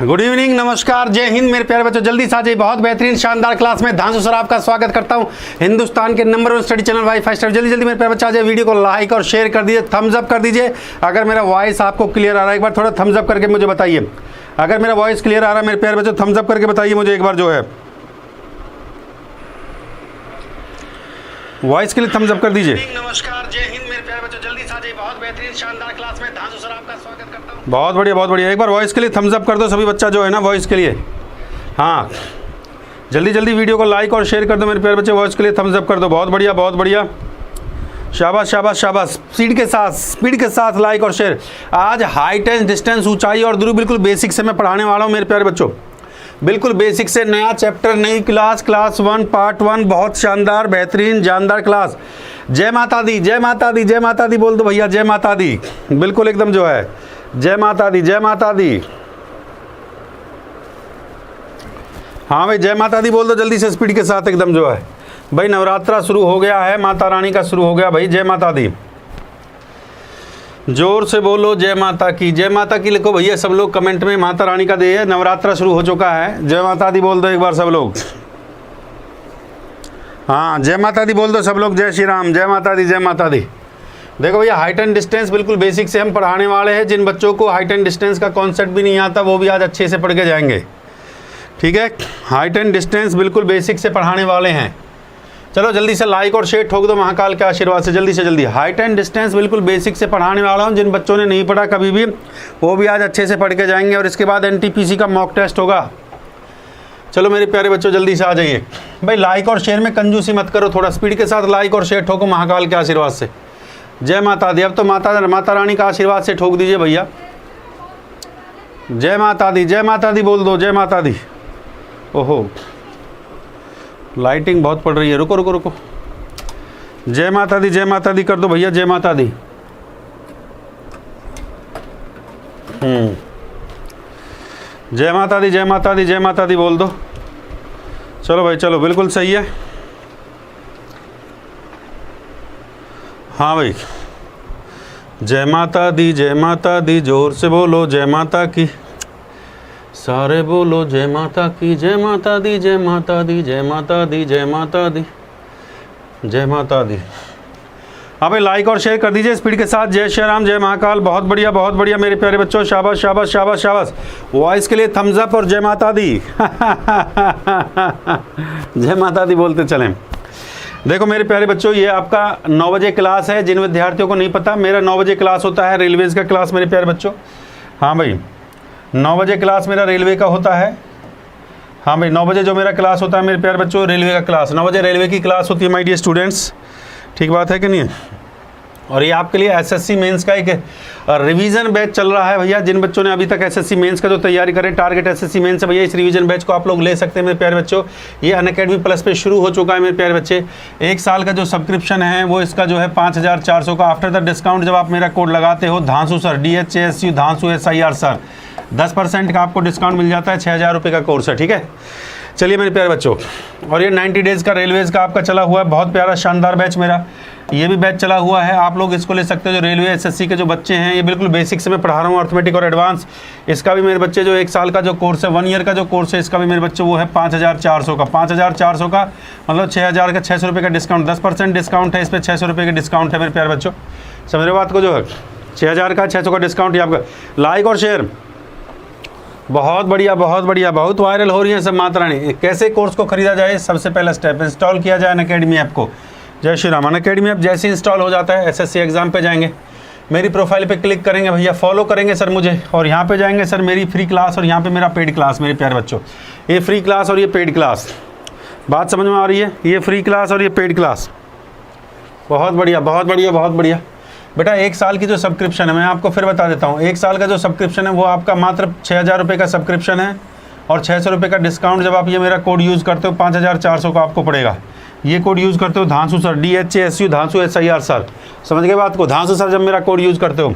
Good evening, नमस्कार, जय हिंद मेरे प्यारे बच्चों। जल्दी से आ जाइए, बहुत बेहतरीन शानदार क्लास में धांसू सर आपका स्वागत करता हूं हिंदुस्तान के number 1 study channel wifi star. जल्दी जल्दी मेरे प्यारे बच्चे आ जाइए, वीडियो को लाइक और शेयर कर दीजिए, थम्स अप कर दीजिए। अगर मेरा वॉइस आपको क्लियर आ रहा है एक बार थोड़ा थम्स अप करके मुझे बताइए। अगर मेरा वॉइस क्लियर आ रहा है मेरे प्यारे बच्चों, थम्स अप करके बताइए मुझे एक बार जो है वॉइस के लिए थम्स अप कर दीजिए। नमस्कार, जय हिंद मेरे प्यारे बच्चों। जल्दी से आ जाइए, बहुत बेहतरीन शानदार क्लास में धांसू सर आपका स्वागत करता हूं। बहुत बढ़िया, बहुत बढ़िया। एक बार वॉइस के लिए थम्स अप कर दो सभी बच्चा जो है ना, वॉइस के लिए। हाँ, जल्दी जल्दी वीडियो को लाइक और शेयर कर दो मेरे प्यारे बच्चे, वॉइस के लिए थम्स अप कर दो। बहुत बढ़िया, बहुत बढ़िया, शाबाश शाबाश शाबाश। स्पीड के साथ लाइक और शेयर। आज हाइट एंड डिस्टेंस, ऊंचाई और दूरी बिल्कुल बेसिक से मैं पढ़ाने वाला हूँ मेरे प्यारे बच्चों। बिल्कुल बेसिक से नया चैप्टर, नई क्लास, क्लास 1 पार्ट 1। बहुत शानदार बेहतरीन जानदार क्लास। जय माता दी, जय माता दी, जय माता दी बोल दो भैया, जय माता दी। बिल्कुल एकदम जो है जय माता दी, जय माता दी। हाँ भाई, जय माता दी बोल दो जल्दी से, स्पीड के साथ एकदम जो है भाई। नवरात्रा शुरू हो गया है, माता रानी का शुरू हो गया भाई। जय माता दी, जोर से बोलो जय माता की। जय माता की लिखो भैया सब लोग कमेंट में, माता रानी का दे। नवरात्रा शुरू हो चुका है, जय माता दी बोल दो एक बार सब लोग। हाँ, जय माता दी बोल दो सब लोग। जय श्री राम, जय माता दी, जय माता दी। देखो भैया, हाइट एंड डिस्टेंस बिल्कुल बेसिक से हम पढ़ाने वाले हैं। जिन बच्चों को हाइट एंड डिस्टेंस का कॉन्सेप्ट भी नहीं आता वो भी आज अच्छे से पढ़ के जाएंगे, ठीक है। हाइट एंड डिस्टेंस बिल्कुल बेसिक से पढ़ाने वाले हैं। चलो जल्दी से लाइक और शेयर ठोक दो महाकाल के आशीर्वाद से, जल्दी से जल्दी। हाइट एंड डिस्टेंस बिल्कुल बेसिक से पढ़ाने वाला हूँ। जिन बच्चों ने नहीं पढ़ा कभी भी वो भी आज अच्छे से पढ़ के जाएंगे। और इसके बाद NTPC का मॉक टेस्ट होगा। चलो मेरे प्यारे बच्चों जल्दी से आ जाइए भाई। लाइक और शेयर में कंजूसी मत करो, थोड़ा स्पीड के साथ लाइक और शेयर ठोको महाकाल के आशीर्वाद से। जय माता दी। अब तो माता रानी का आशीर्वाद से ठोक दीजिए भैया। जय माता दी, जय माता दी बोल दो, जय माता दी। ओहो, लाइटिंग बहुत पड़ रही है, रुको रुको रुको। जय माता दी, जय माता दी कर दो भैया, जय माता दी। जय माता दी, जय माता दी, जय माता दी बोल दो। चलो भाई चलो, बिल्कुल सही है। हाँ भाई, जय माता दी, जय माता दी, जोर से बोलो जय माता की। सारे बोलो जय माता की। जय माता दी, जय माता दी, जय माता दी, जय माता दी, जय माता दी। हाँ भाई, लाइक और शेयर कर दीजिए स्पीड के साथ। जय श्री राम, जय महाकाल। बहुत बढ़िया, बहुत बढ़िया मेरे प्यारे बच्चों, शाबाश शाबाश शाबाश शाबाश। वॉइस के लिए थम्स अप और जय माता दी। जय माता दी बोलते चलें। देखो मेरे प्यारे बच्चों, ये आपका 9 बजे क्लास है। जिन विद्यार्थियों को नहीं पता, मेरा 9 बजे क्लास होता है रेलवेज़ का क्लास मेरे प्यारे बच्चों। हाँ भाई, 9 बजे क्लास मेरा रेलवे का होता है। हाँ भाई, 9 बजे जो मेरा क्लास होता है मेरे प्यारे बच्चों, रेलवे का क्लास। 9 बजे रेलवे की क्लास होती है माय डियर स्टूडेंट्स, ठीक बात है कि नहीं। और ये आपके लिए SSC मेंस का एक रिवीजन बैच चल रहा है भैया। जिन बच्चों ने अभी तक SSC मेंस का जो तैयारी करें, टारगेट SSC मेंस है भैया, इस रिवीजन बैच को आप लोग ले सकते हैं मेरे प्यारे बच्चों। ये अनअकैडमी प्लस पे शुरू हो चुका है मेरे प्यारे बच्चे। 1 साल का जो सब्सक्रिप्शन है वो इसका जो है 5400 का। आफ्टर द डिस्काउंट जब आप मेरा कोड लगाते हो धांसू सर, DHASU धांसू SIR सर, 10% का आपको डिस्काउंट मिल जाता है। 6000 रुपये का कोर्स है, ठीक है। चलिए मेरे प्यारे बच्चों, और ये 90 डेज़ का रेलवेज़ का आपका चला हुआ है, बहुत प्यारा शानदार बैच मेरा ये भी बैच चला हुआ है। आप लोग इसको ले सकते हो। जो रेलवे SSC के जो बच्चे हैं, ये बिल्कुल बेसिक से मैं पढ़ा रहा हूँ, अर्थमेटिक और एडवांस। इसका भी मेरे बच्चे जो 1 साल का जो कोर्स है, 1 ईयर का जो कोर्स है, इसका भी मेरे बच्चे वो है 5400 का। 5400 का मतलब 6000 का 600 रुपये का डिस्काउंट, 10% डिस्काउंट है इस पर, 600 रुपये का डिस्काउंट है मेरे प्यारे बच्चों। समझ रहे बात को, जो है 6000 का 600 का डिस्काउंट ही आपका। लाइक और शेयर, बहुत बढ़िया बहुत बढ़िया, बहुत वायरल हो रही है सब माता रानी। कैसे कोर्स को खरीदा जाए, सबसे पहला स्टेप इंस्टॉल किया जाए अनअकैडमी ऐप को। जय श्री राम। अनअकैडमी ऐप जैसे इंस्टॉल हो जाता है, SSC एग्जाम पे जाएंगे, मेरी प्रोफाइल पे क्लिक करेंगे भैया, फॉलो करेंगे सर मुझे, और यहाँ पे जाएंगे सर मेरी फ्री क्लास और यहाँ पे मेरा पेड क्लास मेरे प्यारे बच्चों। ये फ्री क्लास और ये पेड क्लास, बात समझ में आ रही है। ये फ्री क्लास और ये पेड क्लास, बहुत बढ़िया बहुत बढ़िया बहुत बढ़िया बेटा। 1 साल की जो सब्सक्रिप्शन है, मैं आपको फिर बता देता हूँ, 1 साल का जो सब्सक्रिप्शन है वो आपका मात्र 6000 रुपये का सब्सक्रिप्शन है। और 600 रुपये का डिस्काउंट जब आप ये मेरा कोड यूज़ करते हो, 5400 का आपको पड़ेगा। ये कोड यूज़ करते हो धांसू सर, DHASU धांसू SIR सर, समझ गए बात को। धांसू सर जब मेरा कोड यूज़ करते हो,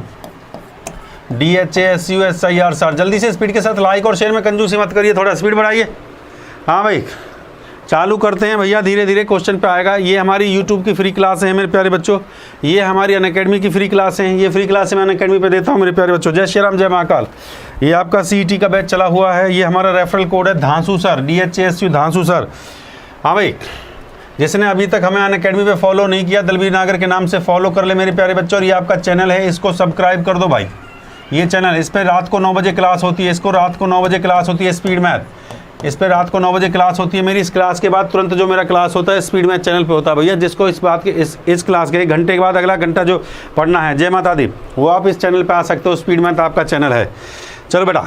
DHASU SIR सर। जल्दी से स्पीड के साथ लाइक और शेयर में कंजूसी मत करिए, थोड़ा स्पीड बढ़ाइए। हाँ भाई, चालू करते हैं भैया, धीरे धीरे क्वेश्चन पे आएगा। ये हमारी यूट्यूब की फ्री क्लास है मेरे प्यारे बच्चों, ये हमारी अनअकैडमी की फ्री क्लास हैं। ये फ्री क्लास मैं अनअकैडमी पे देता हूँ मेरे प्यारे बच्चों। जय श्री राम, जय महाकाल। ये आपका CET का बैच चला हुआ है। ये हमारा रेफरल कोड है धांसू सर, DHASU धांसू सर। हाँ भाई, जिसने अभी तक हमें अनअकैडमी पे फॉलो नहीं किया, दलवीर नागर के नाम से फॉलो कर ले मेरे प्यारे बच्चों। और ये आपका चैनल है, इसको सब्सक्राइब कर दो भाई। ये चैनल, इस पर रात को 9 बजे क्लास होती है, इसको रात को 9 बजे क्लास होती है स्पीड मैथ, इस पर रात को 9 बजे क्लास होती है मेरी। इस क्लास के बाद तुरंत जो मेरा क्लास होता है स्पीड मैथ चैनल पे होता है भैया। जिसको इस बात के इस क्लास के 1 घंटे के बाद अगला घंटा जो पढ़ना है, जय माता दी, वो आप इस चैनल पे आ सकते हो। स्पीड मैथ आपका चैनल है। चलो बेटा,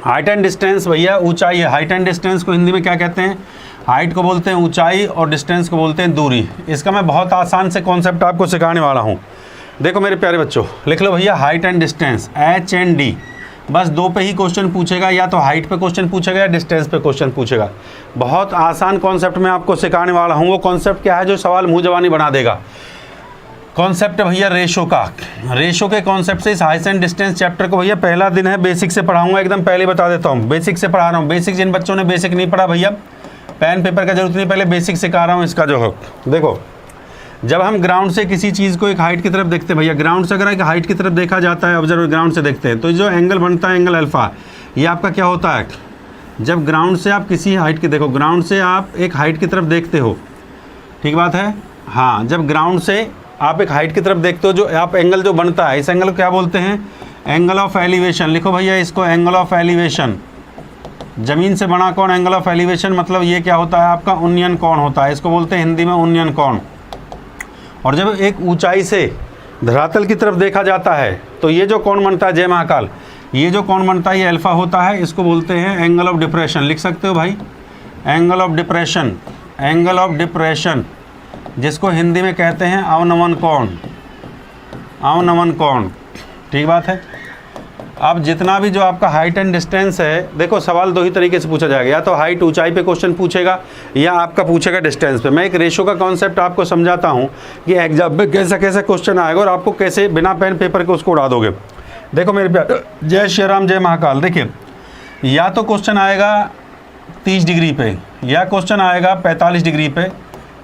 हाइट एंड डिस्टेंस भैया ऊंचाई है। हाइट एंड डिस्टेंस को हिंदी में क्या कहते हैं? हाइट को बोलते हैं ऊंचाई और डिस्टेंस को बोलते हैं दूरी। इसका मैं बहुत आसान से कॉन्सेप्ट आपको सिखाने वाला हूँ। देखो मेरे प्यारे बच्चों, लिख लो भैया हाइट एंड डिस्टेंस, HND। बस 2 पे ही क्वेश्चन पूछेगा, या तो हाइट पे क्वेश्चन पूछेगा या डिस्टेंस पे क्वेश्चन पूछेगा। बहुत आसान कॉन्सेप्ट मैं आपको सिखाने वाला हूँ। वो कॉन्सेप्ट क्या है जो सवाल मुँह जवानी बना देगा? कॉन्सेप्ट भैया रेशो का। रेशो के कॉन्सेप्ट से इस हाइट एंड डिस्टेंस चैप्टर को भैया पहला दिन है, बेसिक से पढ़ाऊंगा। एकदम पहले बता देता हूँ, बेसिक से पढ़ा रहा हूँ। बेसिक जिन बच्चों ने बेसिक नहीं पढ़ा भैया, पेन पेपर का जरूरत नहीं, पहले बेसिक सिखा रहा हूँ इसका जो है। देखो, जब हम ग्राउंड से किसी चीज़ को एक हाइट की तरफ देखते हैं भैया, ग्राउंड से अगर एक हाइट की तरफ देखा जाता है, ऑब्जर्वर ग्राउंड से देखते हैं, तो जो एंगल बनता है एंगल अल्फ़ा, ये आपका क्या होता है? जब ग्राउंड से आप किसी हाइट की, देखो ग्राउंड से आप एक हाइट की तरफ देखते हो, ठीक बात है? हाँ, जब ग्राउंड से आप एक हाइट की तरफ देखते हो, जो आप एंगल जो बनता है, इस एंगल को क्या बोलते हैं? Angle of elevation. लिखो भैया इसको, एंगल ऑफ एलिवेशन। ज़मीन से बना कौन? Angle of elevation. मतलब ये क्या होता है आपका? उन्नयन कोण होता है। इसको बोलते हैं हिंदी में उन्नयन कोण। और जब एक ऊंचाई से धरातल की तरफ देखा जाता है, तो ये जो कोण बनता है, जय महाकाल, ये जो कोण बनता है ये अल्फ़ा होता है। इसको बोलते हैं एंगल ऑफ डिप्रेशन। लिख सकते हो भाई, angle of depression. Angle of depression, जिसको हिंदी में कहते हैं अवनमन कोण। अवनमन कोण, ठीक बात है। अब जितना भी जो आपका हाइट एंड डिस्टेंस है, देखो सवाल 2 ही तरीके से पूछा जाएगा, या तो हाइट ऊंचाई पे क्वेश्चन पूछेगा, या आपका पूछेगा डिस्टेंस पे। मैं एक रेशो का कॉन्सेप्ट आपको समझाता हूँ कि एग्जाम में कैसा कैसा क्वेश्चन आएगा और आपको कैसे बिना पेन पेपर के उसको उड़ा दोगे। देखो मेरे प्यार, जय श्री राम, जय महाकाल। देखिए, या तो क्वेश्चन आएगा 30 डिग्री पे, या क्वेश्चन आएगा 45 डिग्री पे,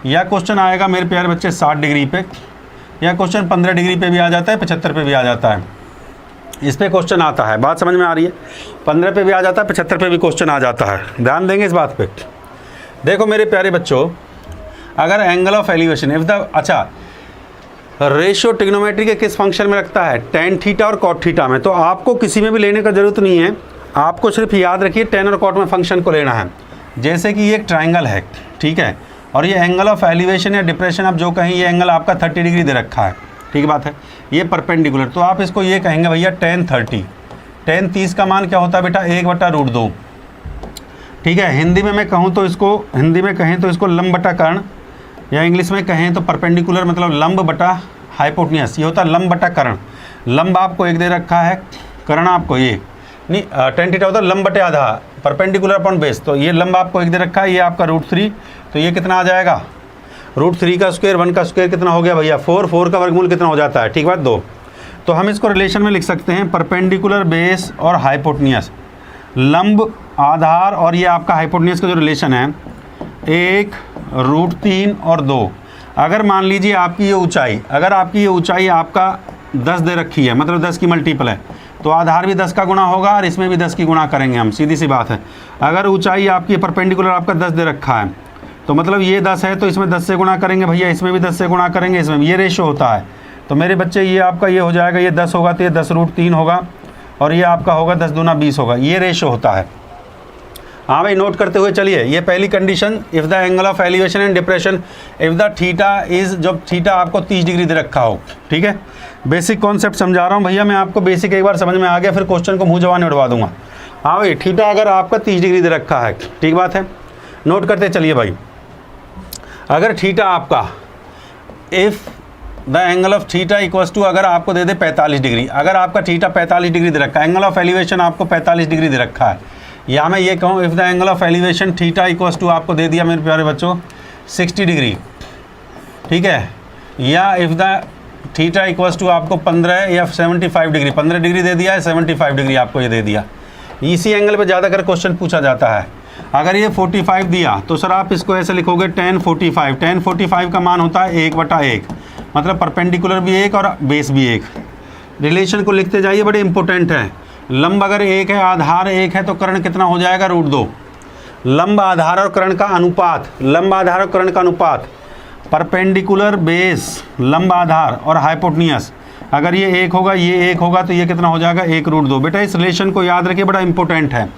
या क्वेश्चन आएगा मेरे प्यारे बच्चे 60 डिग्री पे, या क्वेश्चन 15 डिग्री पे भी आ जाता है, 75 पे भी आ जाता है। इस पे क्वेश्चन आता है, बात समझ में आ रही है? 15 पे भी आ जाता है, 75 पे भी क्वेश्चन आ जाता है। ध्यान देंगे इस बात पे। देखो मेरे प्यारे बच्चों, अगर angle of elevation if the, अच्छा, रेशियो ट्रिग्नोमेट्री के किस फंक्शन में रखता है? tan थीटा और cot थीटा में। तो आपको किसी में भी लेने का जरूरत नहीं है, आपको सिर्फ याद रखिए tan और cot में फंक्शन को लेना है। जैसे कि ये एक ट्राइंगल है, ठीक है, और ये एंगल ऑफ एलिवेशन या डिप्रेशन आप जो कहें, ये एंगल आपका 30 डिग्री दे रखा है, ठीक बात है। ये परपेंडिकुलर, तो आप इसको ये कहेंगे भैया tan 30। tan 30 का मान क्या होता है बेटा? 1/√2, ठीक है। हिंदी में मैं कहूँ तो इसको, हिंदी में कहें तो इसको लंब बटा कर्ण, या इंग्लिश में कहें तो परपेंडिकुलर, मतलब लंब बटा हाइपोटेन्यूस। ये होता है लंब बटा कर्ण। लंब आपको 1 दे रखा है, कर्ण आपको ये नहीं, tan थीटा होता है लंब बटे आधा, परपेंडिकुलर अपॉन बेस। तो ये लंब आपको 1 दे रखा है, ये आपका √3, तो ये कितना आ जाएगा? √3 का स्क्वायर, 1 का स्क्वायर कितना हो गया भैया? 4। 4 का वर्गमूल कितना हो जाता है? ठीक बात, 2। तो हम इसको रिलेशन में लिख सकते हैं, परपेंडिकुलर बेस और हाइपोटेन्यूस, लंब आधार, और ये आपका हाइपोटेन्यूस का जो रिलेशन है 1, √3 और 2। अगर मान लीजिए आपकी ये ऊंचाई, अगर आपकी ये ऊंचाई आपका 10 दे रखी है, मतलब 10 की मल्टीपल है, तो आधार भी 10 का गुणा होगा और इसमें भी 10 की गुणा करेंगे हम, सीधी सी बात है। अगर ऊंचाई आपकी परपेंडिकुलर आपका 10 दे रखा है, तो मतलब ये 10 है, तो इसमें 10 से गुणा करेंगे भैया, इसमें भी 10 से गुणा करेंगे, इसमें भी। ये रेशो होता है। तो मेरे बच्चे ये आपका ये हो जाएगा, ये 10 होगा तो ये 10√3 होगा, और ये आपका होगा 10 दूना 20 होगा। ये रेशो होता है। हाँ भाई, नोट करते हुए चलिए। ये पहली condition, if the angle of elevation and depression, if the theta is, जब थीटा आपको 30 डिग्री दे रखा हो, ठीक है। बेसिक कॉन्सेप्ट समझा रहा हूँ भैया मैं आपको, बेसिक एक बार समझ में आ गया, फिर क्वेश्चन को मुँह जवानी उड़वा दूंगा। हाँ भाई, थीटा अगर आपका 30 डिग्री दे रखा है, ठीक बात है, नोट करते चलिए भाई। अगर थीटा आपका, if the angle of theta equals to, अगर आपको दे दे 45 डिग्री, अगर आपका थीटा 45 डिग्री दे रखा है, एंगल ऑफ एलिवेशन आपको 45 डिग्री दे रखा है, या मैं ये कहूँ if the angle of elevation theta equals to आपको दे दिया मेरे प्यारे बच्चों 60 डिग्री, ठीक है, या if the theta equals to आपको 15 या 75 डिग्री, 15 डिग्री दे दिया है, 75 डिग्री आपको ये दे दिया। इसी एंगल पे ज़्यादातर क्वेश्चन पूछा जाता है। अगर ये 45 दिया तो सर आप इसको ऐसे लिखोगे tan 45। tan 45 का मान होता है 1/1, मतलब परपेंडिकुलर भी 1 और बेस भी 1। रिलेशन को लिखते जाइए, बड़े इंपॉर्टेंट है। लंब अगर 1 है, आधार 1 है, तो कर्ण कितना हो जाएगा? √2। लंब आधार और कर्ण का अनुपात, लंब आधार और कर्ण का अनुपात, परपेंडिकुलर बेस लंब आधार और हाइपोटेन्यूज, अगर ये 1 होगा, ये 1 होगा, तो ये कितना हो जाएगा? 1/2। बेटा इस रिलेशन को याद रखिए, बड़ा इंपॉर्टेंट है।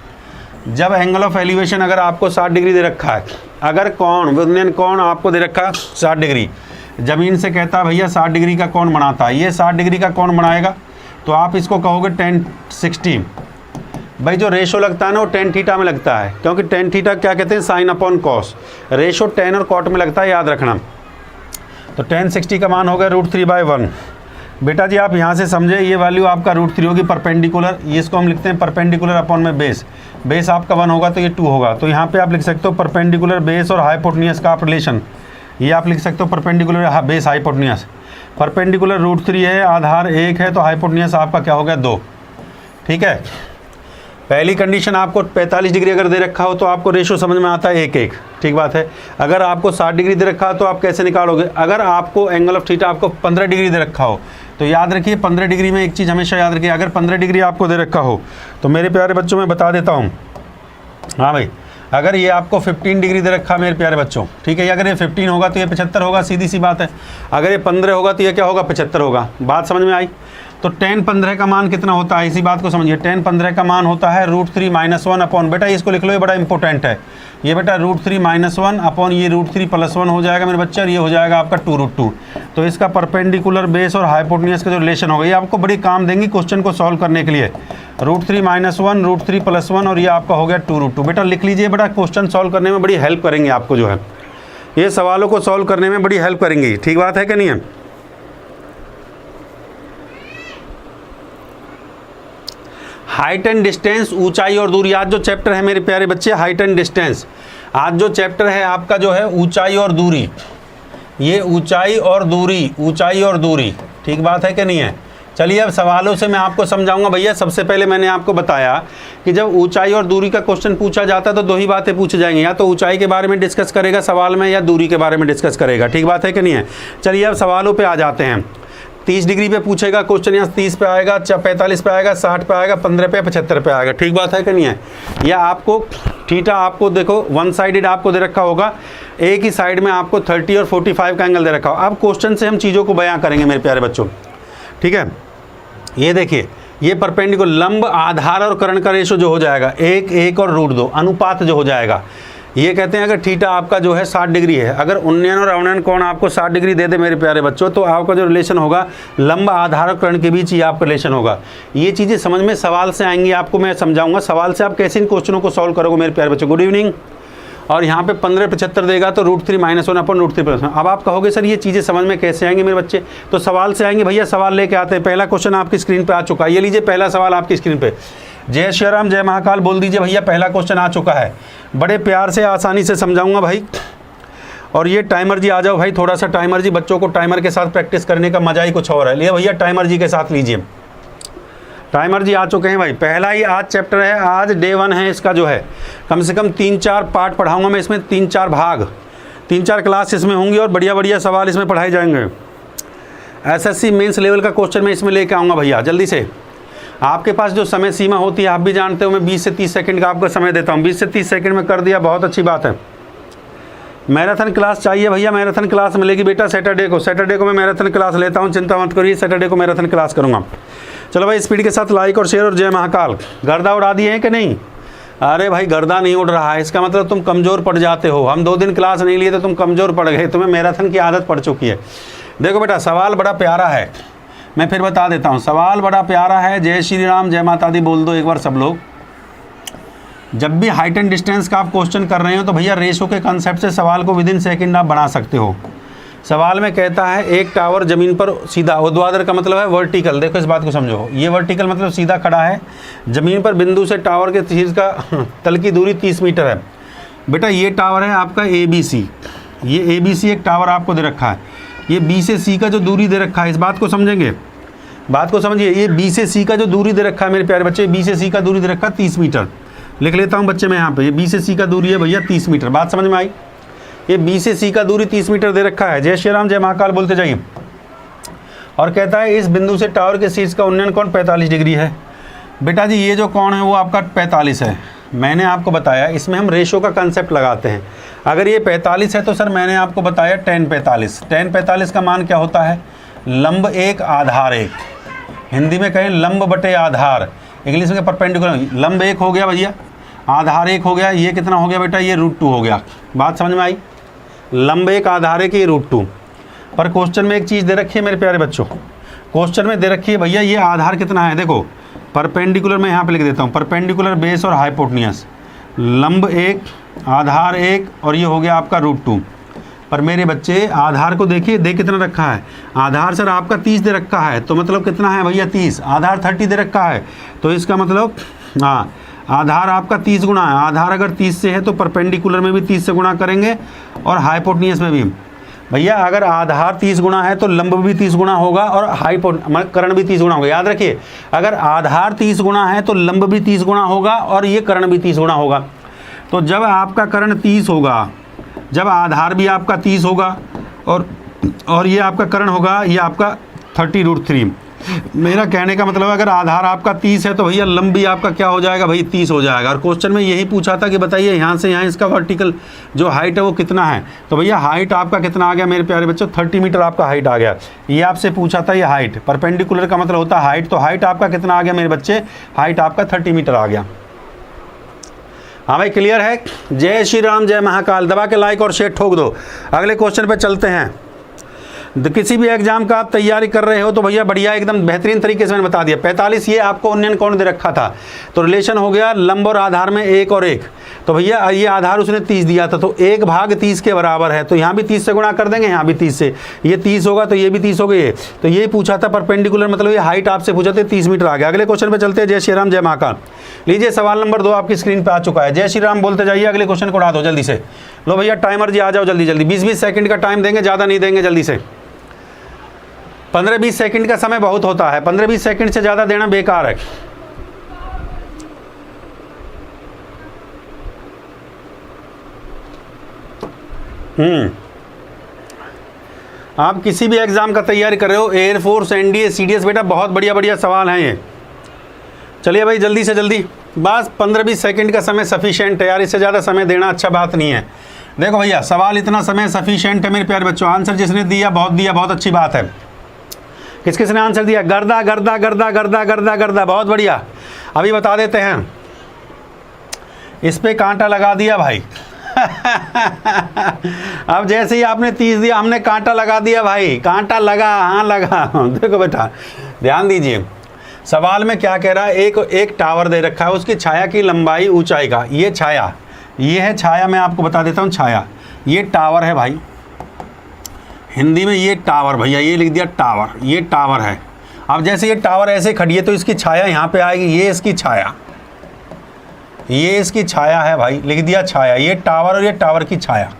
जब एंगल ऑफ एलिवेशन अगर आपको 60 डिग्री दे रखा है, अगर कोण विद्युत कोण आपको दे रखा है 60 डिग्री, ज़मीन से कहता है भैया 60 डिग्री का कोण बनाता है, ये 60 डिग्री का कोण बनाएगा, तो आप इसको कहोगे tan 60। भाई जो रेशो लगता है ना वो tan थीटा में लगता है, क्योंकि tan थीटा क्या कहते हैं? Sine upon cos. Ratio tan और कॉट में लगता है, याद रखना। तो tan 60 का मान हो गया √3/1। बेटा जी आप यहाँ से समझे, ये वैल्यू आपका √3 होगी परपेंडिकुलर, ये इसको हम लिखते हैं परपेंडिकुलर अपॉन में बेस। बेस आपका 1 होगा तो ये 2 होगा, तो यहाँ पे आप लिख सकते हो परपेंडिकुलर बेस और हाइपोटेन्यूज का आप रिलेशन, ये आप लिख सकते हो परपेंडिकुलर बेस हाइपोटेन्यूज। परपेंडिकुलर √3 है, आधार 1 है, तो हाइपोटेन्यूज आपका क्या हो गया? 2। ठीक है, पहली कंडीशन आपको 45 डिग्री अगर दे रखा हो तो आपको रेशो समझ में आता है 1:1, ठीक बात है। अगर आपको 60 डिग्री दे रखा हो तो आप कैसे निकालोगे? अगर आपको एंगल ऑफ थीटा आपको 15 डिग्री दे रखा हो तो याद रखिए 15 डिग्री में एक चीज़ हमेशा याद रखिए, अगर 15 डिग्री आपको दे रखा हो तो मेरे प्यारे बच्चों मैं बता देता हूँ। हाँ भाई, अगर ये आपको 15 डिग्री दे रखा मेरे प्यारे बच्चों, ठीक है, अगर ये 15 होगा तो ये 75 होगा, सीधी सी बात है। अगर ये 15 होगा तो ये क्या होगा? 75 होगा। बात समझ में आई? तो tan 15 का मान कितना होता है? इसी बात को समझिए, tan 15 का मान होता है √3 - 1 अपॉन, बेटा इसको लिख लो, ये बड़ा इंपॉर्टेंट है। ये बेटा √3 - 1 अपॉन ये √3 + 1 हो जाएगा मेरे बच्चे, और ये हो जाएगा आपका 2√2। तो इसका परपेंडिकुलर बेस और हाइपोटेन्यूज का जो रिलेशन होगा, ये आपको बड़ी काम देंगी क्वेश्चन को सॉल्व करने के लिए। √3 - 1, √3 + 1, और ये आपका हो गया 2√2। बेटा लिख लीजिए, बेटा क्वेश्चन सॉल्व करने में बड़ी हेल्प करेंगे आपको, जो है ये सवालों को सॉल्व करने में बड़ी हेल्प करेंगी। ठीक बात है कि नहीं है? हाइट एंड डिस्टेंस, ऊंचाई और दूरी। आज जो चैप्टर है मेरे प्यारे बच्चे हाइट एंड डिस्टेंस, आज जो चैप्टर है आपका जो है ऊंचाई और दूरी, ये ऊंचाई और दूरी, ऊंचाई और दूरी, ठीक बात है कि नहीं है? चलिए अब सवालों से मैं आपको समझाऊंगा। भैया सबसे पहले मैंने आपको बताया कि जब ऊंचाई और दूरी का क्वेश्चन पूछा जाता है तो 2 ही बातें पूछी जाएंगी, या तो ऊंचाई के बारे में डिस्कस करेगा सवाल में, या दूरी के बारे में डिस्कस करेगा। ठीक बात है कि नहीं है? चलिए अब सवालों पे आ जाते हैं। 30 डिग्री पे पूछेगा क्वेश्चन, यहाँ 30 पे आएगा, 45 पे आएगा, 60 पे आएगा, 15 पे, 75 पे आएगा। ठीक बात है कि नहीं है? या आपको थीटा आपको देखो 1 साइडेड आपको दे रखा होगा, एक ही साइड में आपको 30 और 45 का एंगल दे रखा होगा। अब क्वेश्चन से हम चीज़ों को बयां करेंगे मेरे प्यारे बच्चों। ठीक है, ये देखिए, ये परपेंडिकुलर लंब आधार और कर्ण का रेशो जो हो जाएगा 1:1 और √2 अनुपात जो हो जाएगा, ये कहते हैं अगर थीटा आपका जो है 60 डिग्री है, अगर उन्नयन और अवनयन कोण आपको 60 डिग्री दे दे मेरे प्यारे बच्चों, तो आपका जो रिलेशन होगा लंब आधार और कर्ण के बीच ये आपका रिलेशन होगा। ये चीज़ें समझ में सवाल से आएंगी, आपको मैं समझाऊंगा सवाल से आप कैसे इन क्वेश्चनों को सॉल्व करोगे मेरे प्यारे बच्चों। Good evening. और यहाँ पे 15/75 देगा तो √3 - 1 अपॉन √3 + 1। अब आप कहोगे सर ये चीज़ें समझ में कैसे आएंगी मेरे बच्चे? तो सवाल से आएंगे भैया, सवाल लेके आते हैं। पहला क्वेश्चन आपकी स्क्रीन पे आ चुका है, ये लीजिए पहला सवाल आपकी स्क्रीन पे। जय श्री राम, जय महाकाल बोल दीजिए भैया, पहला क्वेश्चन आ चुका है। बड़े प्यार से आसानी से समझाऊंगा भाई। और ये टाइमर जी आ जाओ भाई, थोड़ा सा टाइमर जी, बच्चों को टाइमर के साथ प्रैक्टिस करने का मजा ही कुछ और है। लिए भैया टाइमर जी के साथ लीजिए। टाइमर जी आ चुके हैं भाई। पहला ही आज चैप्टर है, आज डे 1 है इसका, जो है कम से कम 3-4 पार्ट पढ़ाऊंगा मैं इसमें, 3-4 भाग, 3-4 क्लास इसमें होंगी और बढ़िया बढ़िया सवाल इसमें पढ़ाए जाएंगे। एसएससी मेंस लेवल का क्वेश्चन मैं इसमें लेके आऊँगा भैया जल्दी से। आपके पास जो समय सीमा होती है आप भी जानते हो, मैं 20 से 30 सेकंड का आपको समय देता हूँ। 20 से 30 सेकंड में कर दिया, बहुत अच्छी बात है। मैराथन क्लास चाहिए भैया, मैराथन क्लास मिलेगी बेटा सैटरडे को। सैटरडे को मैं मैराथन क्लास लेता हूँ, चिंता मत करिए, सैटरडे को मैराथन क्लास करूँगा। चलो भाई स्पीड के साथ लाइक और शेयर और जय महाकाल। गर्दा उड़ा दिए हैं कि नहीं? अरे भाई गर्दा नहीं उड़ रहा है, इसका मतलब तुम कमज़ोर पड़ जाते हो। हम 2 दिन क्लास नहीं लिए तो तुम कमज़ोर पड़ गए, तुम्हें मैराथन की आदत पड़ चुकी है। देखो बेटा सवाल बड़ा प्यारा है, मैं फिर बता देता हूँ, सवाल बड़ा प्यारा है। जय श्री राम, जय माता दी बोल दो एक बार सब लोग। जब भी हाइट एंड डिस्टेंस का आप क्वेश्चन कर रहे हो तो भैया रेशो के कंसेप्ट से सवाल को विदिन सेकंड आप बना सकते हो। सवाल में कहता है एक टावर ज़मीन पर सीधा, ऊर्ध्वाधर का मतलब है वर्टिकल। देखो इस बात को समझो, ये वर्टिकल मतलब सीधा खड़ा है ज़मीन पर, बिंदु से टावर के शीर्ष का तल की दूरी 30 मीटर है। बेटा ये टावर है आपका ABC, ये ABC एक टावर आपको दे रखा है। ये B से C का जो दूरी दे रखा है, इस बात को समझेंगे, बात को समझिए। ये B से C का जो दूरी दे रखा है मेरे प्यारे बच्चे, B से C का दूरी दे रखा है 30 मीटर। लिख लेता हूँ बच्चे मैं यहाँ पे, ये बी से सी का दूरी है भैया 30 मीटर। बात समझ में आई? ये बी से सी का दूरी 30 मीटर दे रखा है। जय श्री राम, जय महाकाल बोलते जाइए। और कहता है इस बिंदु से टावर के शीर्ष का उन्नयन कोण 45 डिग्री है। बेटा जी ये जो कोण है वो आपका 45 है। मैंने आपको बताया इसमें हम रेशो का कंसेप्ट लगाते हैं। अगर ये 45 है तो सर मैंने आपको बताया tan 45। tan 45 का मान क्या होता है? लंब 1 आधार 1। हिंदी में कहें लंब बटे आधार, इंग्लिश में परपेंडिकुलर। लंब 1 हो गया भैया, आधार 1 हो गया, ये कितना हो गया बेटा? ये √2 हो गया। बात समझ में आई? लंब 1 आधार 1 ये √2। पर क्वेश्चन में एक चीज़ दे रखी है मेरे प्यारे बच्चों, क्वेश्चन में दे रखी है भैया ये आधार कितना है। देखो परपेंडिकुलर में यहाँ पे लिख देता हूँ, परपेंडिकुलर बेस और हाइपोटेन्यूज। लंब 1 आधार 1 और ये हो गया आपका √2। पर मेरे बच्चे आधार को देखिए, दे कितना रखा है? आधार सर आपका 30 दे रखा है, तो मतलब कितना है भैया 30। आधार 30 दे रखा है, तो इसका मतलब हाँ आधार आपका 30 गुना है। आधार अगर 30 से है तो परपेंडिकुलर में भी 30 से गुणा करेंगे और हाइपोटेन्यूज में भी। भैया अगर आधार 30 गुना है तो लंब भी 30 गुना होगा और कर्ण भी 30 गुना होगा। याद रखिए, अगर आधार 30 गुना है तो लंब भी 30 गुना होगा और ये कर्ण भी 30 गुना होगा। तो जब आपका कर्ण 30 होगा, जब आधार भी आपका 30 होगा और ये आपका कर्ण होगा, ये आपका 30√3। मेरा कहने का मतलब अगर आधार आपका 30 है तो भैया लंब भी आपका क्या हो जाएगा भाई? 30 हो जाएगा। और क्वेश्चन में यही पूछा था कि बताइए यहाँ से यहाँ इसका वर्टिकल जो हाइट है वो कितना है। तो भैया हाइट आपका कितना आ गया मेरे प्यारे बच्चों? 30 मीटर आपका हाइट आ गया। ये आपसे पूछा था ये हाइट, परपेंडिकुलर का मतलब होता है हाइट। तो हाइट आपका कितना आ गया मेरे बच्चे? हाइट आपका 30 मीटर आ गया। हाँ भाई क्लियर है? जय श्री राम, जय महाकाल। दबा के लाइक और शेयर ठोक दो। अगले क्वेश्चन पे चलते हैं। किसी भी एग्जाम का आप तैयारी कर रहे हो तो भैया बढ़िया एकदम बेहतरीन तरीके से मैंने बता दिया। 45 ये आपको उन्नयन कोण दे रखा था, तो रिलेशन हो गया लंब और आधार में 1 और 1। तो भैया ये आधार उसने 30 दिया था, तो 1/30 के बराबर है। तो यहाँ भी 30 से गुणा कर देंगे, यहाँ भी 30 से। ये 30 होगा तो ये भी 30 हो गई। तो ये पूछा था परपेंडिकुलर, मतलब ये हाइट आपसे पूछा था, 30 मीटर आ गया। अगले क्वेश्चन पे चलते हैं। जय श्री राम, जय महाकाल। लीजिए सवाल नंबर 2 आपकी स्क्रीन पे आ चुका है। जय श्री राम बोलते जाइए, अगले क्वेश्चन को उड़ा दो जल्दी से। लो भैया टाइमर जी आ जाओ जल्दी जल्दी। 20-20 सेकंड का टाइम देंगे, ज़्यादा नहीं देंगे, जल्दी से। 15-20 सेकंड का समय बहुत होता है, 15-20 सेकंड से ज़्यादा देना बेकार है। आप किसी भी एग्जाम का तैयारी कर रहे हो, एयरफोर्स, एनडीए, सीडीएस, बेटा बहुत बढ़िया बढ़िया सवाल हैं ये। चलिए भाई जल्दी से जल्दी, बस 15-20 सेकंड का समय सफिशिएंट है यार, इससे ज़्यादा समय देना अच्छा बात नहीं है। देखो भैया सवाल इतना समय सफिशिएंट है मेरे प्यारे बच्चों। आंसर जिसने दिया, बहुत अच्छी बात है। किस किसने आंसर दिया? गर्दा गर्दा गर्दा गर्दा गर्दा गर्दा, बहुत बढ़िया। अभी बता देते हैं, इस पे कांटा लगा दिया भाई। अब जैसे ही आपने 30 दिया, हमने कांटा लगा दिया भाई, कांटा लगा, हाँ लगा। देखो बेटा ध्यान दीजिए, सवाल में क्या कह रहा है? एक टावर दे रखा है, उसकी छाया की लंबाई ऊंचाई का, ये छाया, ये है छाया। मैं आपको बता देता हूँ छाया, ये टावर है भाई, हिंदी में ये टावर, भैया ये लिख दिया टावर, ये टावर है। अब जैसे ये टावर ऐसे खड़ी है तो इसकी छाया यहाँ पे आएगी, ये इसकी छाया, ये इसकी छाया है भाई, लिख दिया छाया। ये टावर और ये टावर की छाया,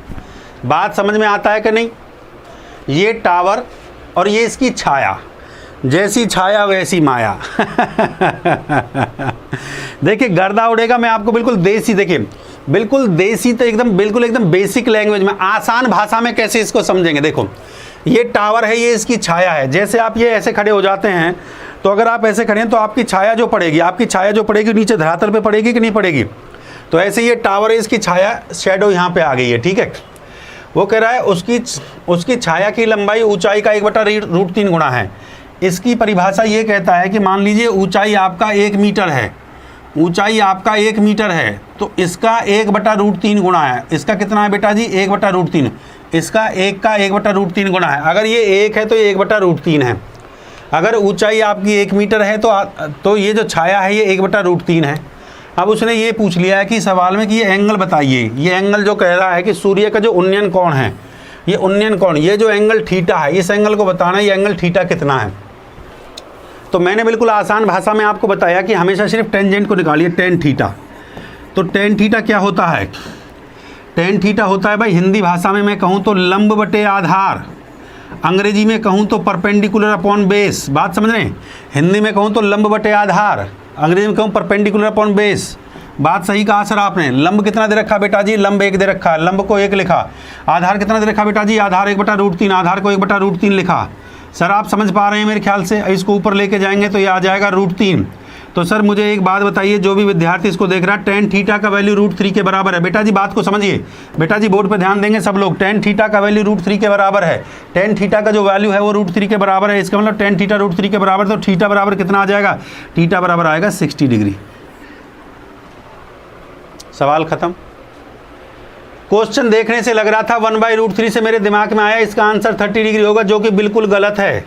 बात समझ में आता है कि नहीं? ये टावर और ये इसकी छाया, जैसी छाया वैसी माया। देखिए गर्दा उड़ेगा, मैं आपको बिल्कुल देसी, देखिए बिल्कुल देसी, तो एकदम बिल्कुल एकदम बेसिक लैंग्वेज में, आसान भाषा में कैसे इसको समझेंगे। देखो ये टावर है, ये इसकी छाया है। जैसे आप ये ऐसे खड़े हो जाते हैं, तो अगर आप ऐसे खड़े हैं तो आपकी छाया जो पड़ेगी, आपकी छाया जो पड़ेगी नीचे धरातल पे पड़ेगी कि नहीं पड़ेगी? तो ऐसे ये टावर है, इसकी छाया शैडो यहाँ पे आ गई है, ठीक है। वो कह रहा है उसकी छाया की लंबाई ऊंचाई का 1/√3 गुना है। इसकी परिभाषा ये कहता है कि मान लीजिए ऊंचाई आपका 1 मीटर है, ऊंचाई आपका 1 मीटर है, तो इसका 1/√3 गुना है। इसका कितना है बेटा जी? 1/√3। इसका 1 का 1/√3 गुना है। अगर ये 1 है तो ये 1/√3 है। अगर ऊंचाई आपकी 1 मीटर है तो ये जो छाया है ये 1/√3 है। अब उसने ये पूछ लिया है कि सवाल में कि ये एंगल बताइए। ये एंगल जो कह रहा है कि सूर्य का जो उन्नयन कोण है, ये उन्नयन कोण, ये जो एंगल थीटा है, इस एंगल को बताना है, ये एंगल थीटा कितना है। तो मैंने बिल्कुल आसान भाषा में आपको बताया कि हमेशा सिर्फ टेंजेंट को निकालिए, टेन थीटा। तो टेन थीटा क्या होता है? टेन थीटा होता है भाई, हिंदी भाषा में मैं कहूँ तो लंब बटे आधार, अंग्रेजी में कहूँ तो परपेंडिकुलर अपॉन बेस। बात समझ रहे हैं? हिंदी में कहूँ तो लंब बटे आधार, अंग्रेजी में कहूँ परपेंडिकुलर अपॉन बेस। बात सही कहा सर आपने। लंब कितना दे रखा बेटा जी? लंब 1 दे रखा है, लंब को 1 लिखा। आधार कितना दे रखा बेटा जी? आधार 1/√3, आधार को 1/√3 लिखा। सर आप समझ पा रहे हैं मेरे ख्याल से? इसको ऊपर लेके जाएंगे तो ये आ जाएगा √3। तो सर मुझे एक बात बताइए, जो भी विद्यार्थी इसको देख रहा है, tan थीटा का वैल्यू √3 के बराबर है। बेटा जी बात को समझिए, बेटा जी बोर्ड पे ध्यान देंगे सब लोग। tan थीटा का वैल्यू √3 के बराबर है। tan थीटा का जो वैल्यू है वो √3 के बराबर है। इसका मतलब tan थीटा √3 के बराबर, तो थीटा बराबर कितना आ जाएगा? थीटा बराबर आएगा 60 डिग्री। सवाल खत्म। क्वेश्चन देखने से लग रहा था 1/√3 से मेरे दिमाग में आया इसका आंसर 30 डिग्री होगा, जो कि बिल्कुल गलत है।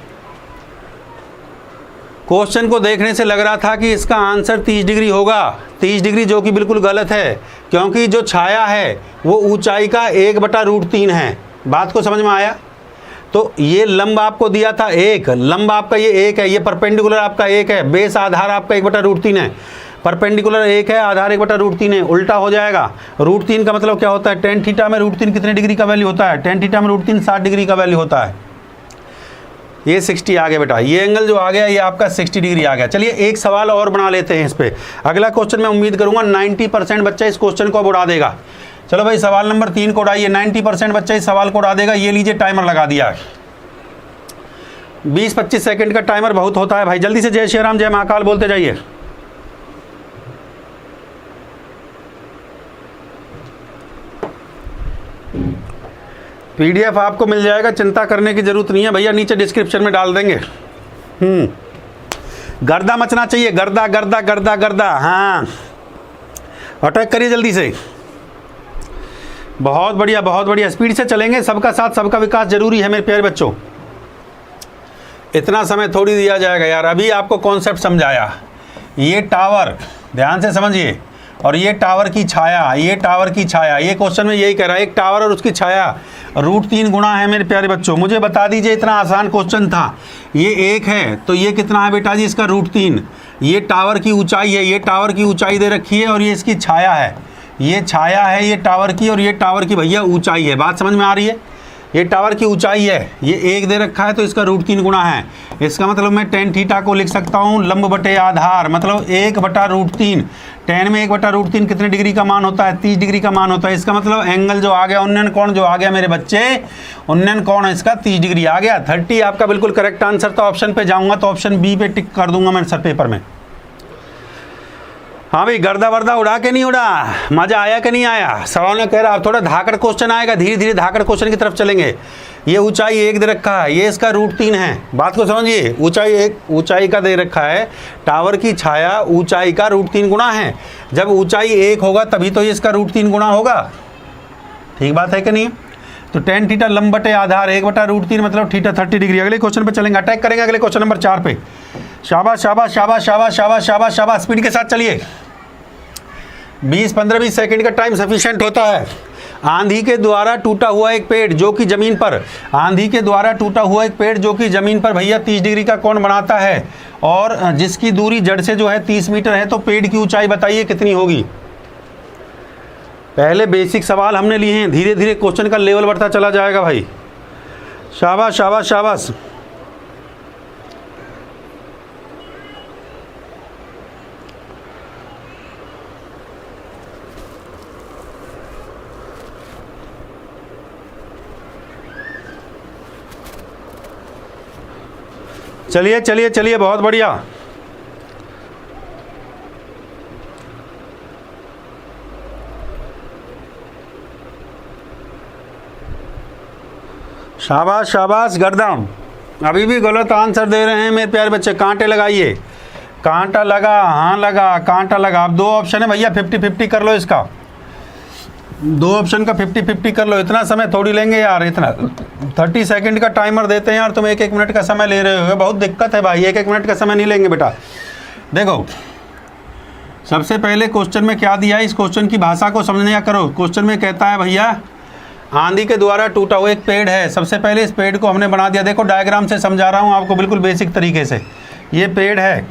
क्वेश्चन को देखने से लग रहा था कि इसका आंसर 30 डिग्री होगा, 30 डिग्री, जो कि बिल्कुल गलत है, क्योंकि जो छाया है वो ऊंचाई का 1/√3 है। बात को समझ में आया? तो ये लंब आपको दिया था 1, लंब आपका ये 1 है, ये परपेंडिकुलर आपका 1 है, बेस आधार आपका 1/√3 है, परपेंडिकुलर 1 है, आधार 1/√3 है, उल्टा हो जाएगा। √3 का मतलब क्या होता है? tan थीटा में √3 कितने डिग्री का वैल्यू होता है? tan थीटा में √3 60 डिग्री का वैल्यू होता है। ये 60 आ गया बेटा, ये एंगल जो आ गया ये आपका 60 डिग्री आ गया। चलिए एक सवाल और बना लेते हैं इस पे। अगला क्वेश्चन मैं उम्मीद करूंगा 90% बच्चा इस क्वेश्चन को अब उड़ा देगा। चलो भाई सवाल नंबर 3 को उड़ाइए। 90% बच्चा इस सवाल को उड़ा देगा। ये लीजिए टाइमर लगा दिया, 20-25 सेकंड का टाइमर बहुत होता है भाई। जल्दी से जय श्री राम, जय महाकाल बोलते जाइए। PDF आपको मिल जाएगा, चिंता करने की जरूरत नहीं है भैया, नीचे डिस्क्रिप्शन में डाल देंगे। गर्दा मचना चाहिए, गर्दा गर्दा गर्दा गर्दा। हाँ अटैक करिए जल्दी से। बहुत बढ़िया बहुत बढ़िया, स्पीड से चलेंगे। सबका साथ सबका विकास जरूरी है मेरे प्यारे बच्चों। इतना समय थोड़ी दिया जाएगा यार। अभी आपको कॉन्सेप्ट समझाया। ये टावर ध्यान से समझिए, और ये टावर की छाया, ये टावर की छाया, ये क्वेश्चन में यही कह रहा है, एक टावर और उसकी छाया √3 गुना है मेरे प्यारे बच्चों। मुझे बता दीजिए, इतना आसान क्वेश्चन था। ये 1 है तो ये कितना है बेटा जी? इसका √3। ये टावर की ऊंचाई है, ये टावर की ऊंचाई दे रखी है, और ये इसकी छाया है, ये छाया है ये टावर की, और ये टावर की भैया ऊंचाई है। बात समझ में आ रही है? ये टावर की ऊंचाई है, ये 1 दे रखा है तो इसका √3 गुना है। इसका मतलब मैं tan थीटा को लिख सकता हूँ लंब बटे आधार, मतलब 1/√3। tan में 1/√3 कितने डिग्री का मान होता है? 30 डिग्री का मान होता है। इसका मतलब एंगल जो आ गया, उन्नयन कोण जो आ गया मेरे बच्चे, उन्नयन कोण इसका 30 डिग्री आ गया। 30 आपका बिल्कुल करेक्ट आंसर था। ऑप्शन पे जाऊँगा तो ऑप्शन बी पे टिक कर दूंगा मैं सर पेपर में। हाँ भाई, गर्दा वर्दा उड़ा के नहीं उड़ा, मजा आया कि नहीं आया? सवाल ने कह रहा अब थोड़ा धाकड़ क्वेश्चन आएगा, धीरे धीरे धाकड़ क्वेश्चन की तरफ चलेंगे। ये ऊंचाई 1 दे रखा है, ये इसका √3 है। बात को समझिए, ऊंचाई का दे रखा है, टावर की छाया ऊंचाई का √3 गुना है। जब ऊंचाई 1 होगा तभी तो ये इसका √3 गुना होगा। ठीक बात है कि नहीं? तो tan थीटा लंब बटे आधार 1/√3 मतलब थीटा 30 डिग्री। अगले क्वेश्चन पे चलेंगे, अटैक करेंगे अगले क्वेश्चन नंबर 4 पे। शाबाश शाबाश शाबाश शाबाश शाबाश शाबाश शाबाश, स्पीड के साथ चलिए। 15-20 सेकंड का टाइम सफिशिएंट होता है। आंधी के द्वारा टूटा हुआ एक पेड़ जो कि जमीन पर, आंधी के द्वारा टूटा हुआ एक पेड़ जो कि जमीन पर भैया 30 डिग्री का कोण बनाता है, और जिसकी दूरी जड़ से जो है 30 मीटर है, तो पेड़ की ऊंचाई बताइए कितनी होगी? पहले बेसिक सवाल हमने लिए हैं, धीरे धीरे क्वेश्चन का लेवल बढ़ता चला जाएगा भाई। शाबाश शाबाश शाबाश। चलिए चलिए चलिए, बहुत बढ़िया। शाबाश शाबाश गर्दम। अभी भी गलत आंसर दे रहे हैं मेरे प्यारे बच्चे। कांटे लगाइए, कांटा लगा, हाँ लगा, कांटा लगा। अब 2 ऑप्शन है भैया, 50-50 कर लो इसका। 2 ऑप्शन का 50-50 कर लो। इतना समय थोड़ी लेंगे यार, इतना 30 सेकंड का टाइमर देते हैं यार, तुम 1-1 मिनट का समय ले रहे हो, बहुत दिक्कत है भाई। 1-1 मिनट का समय नहीं लेंगे बेटा। देखो सबसे पहले क्वेश्चन में क्या दिया है, इस क्वेश्चन की भाषा को समझने करो। क्वेश्चन में कहता है भैया आंधी के द्वारा टूटा हुआ एक पेड़ है। सबसे पहले इस पेड़ को हमने बना दिया, देखो डायग्राम से समझा रहा हूँ आपको बिल्कुल बेसिक तरीके से। ये पेड़ है,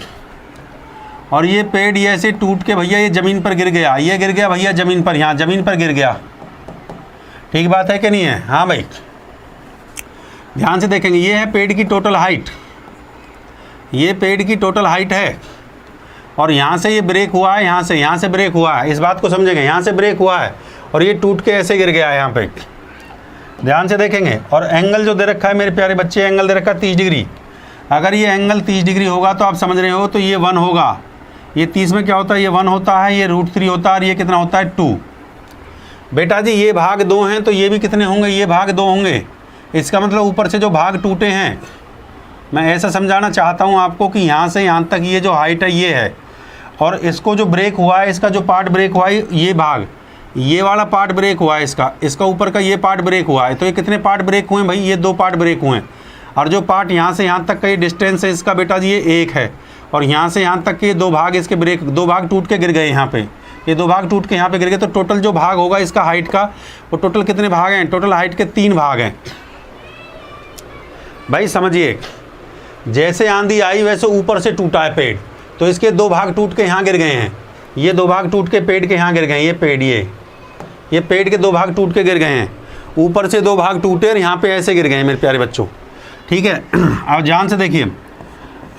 और ये पेड़ ये ऐसे टूट के भैया ये ज़मीन पर गिर गया, ये गिर गया भैया ज़मीन पर, यहाँ ज़मीन पर गिर गया। ठीक बात है कि नहीं है? हाँ भाई, ध्यान से देखेंगे। ये है पेड़ की टोटल हाइट, ये पेड़ की टोटल हाइट है, और यहाँ से ये ब्रेक हुआ है, यहाँ से ब्रेक हुआ है, इस बात को समझेंगे, यहाँ से ब्रेक हुआ है और ये टूट के ऐसे गिर गया है यहाँ पे, ध्यान से देखेंगे। और एंगल जो दे रखा है मेरे प्यारे बच्चे, एंगल दे रखा है 30 डिग्री। अगर ये एंगल 30 डिग्री होगा तो आप समझ रहे हो, तो ये 1 होगा। ये 30 में क्या होता है, ये 1 होता है, ये √3 होता है और ये कितना होता है 2। बेटा जी ये भाग 2 हैं तो ये भी कितने होंगे, ये भाग 2 होंगे। इसका मतलब ऊपर से जो भाग टूटे हैं, मैं ऐसा समझाना चाहता हूँ आपको कि यहाँ से यहाँ तक ये जो हाइट है ये है, और इसको जो ब्रेक हुआ है, इसका जो पार्ट ब्रेक हुआ है, ये भाग, ये वाला पार्ट ब्रेक हुआ है, इसका ऊपर का ये पार्ट ब्रेक हुआ है। तो ये कितने पार्ट ब्रेक हुए हैं भाई, ये 2 पार्ट ब्रेक हुए हैं। और जो पार्ट यहाँ से यहाँ तक का ये डिस्टेंस है इसका बेटा जी, ये 1 है। और यहाँ से यहाँ तक के 2 भाग इसके ब्रेक, 2 भाग टूट के गिर गए यहाँ पे, ये 2 भाग टूट के यहाँ पे गिर गए। तो टोटल जो भाग होगा इसका हाइट का, वो टोटल कितने भाग हैं, टोटल हाइट के 3 भाग हैं। भाई समझिए, जैसे आंधी आई वैसे ऊपर से टूटा है पेड़, तो इसके 2 भाग टूट के यहाँ गिर गए हैं, ये 2 भाग टूट के पेड़ के यहाँ गिर गए हैं। ये पेड़, ये पेड़ के 2 भाग टूट के गिर गए हैं, ऊपर से 2 भाग टूटे और यहाँ पे ऐसे गिर गए हैं मेरे प्यारे बच्चों, ठीक है। अब ध्यान से देखिए,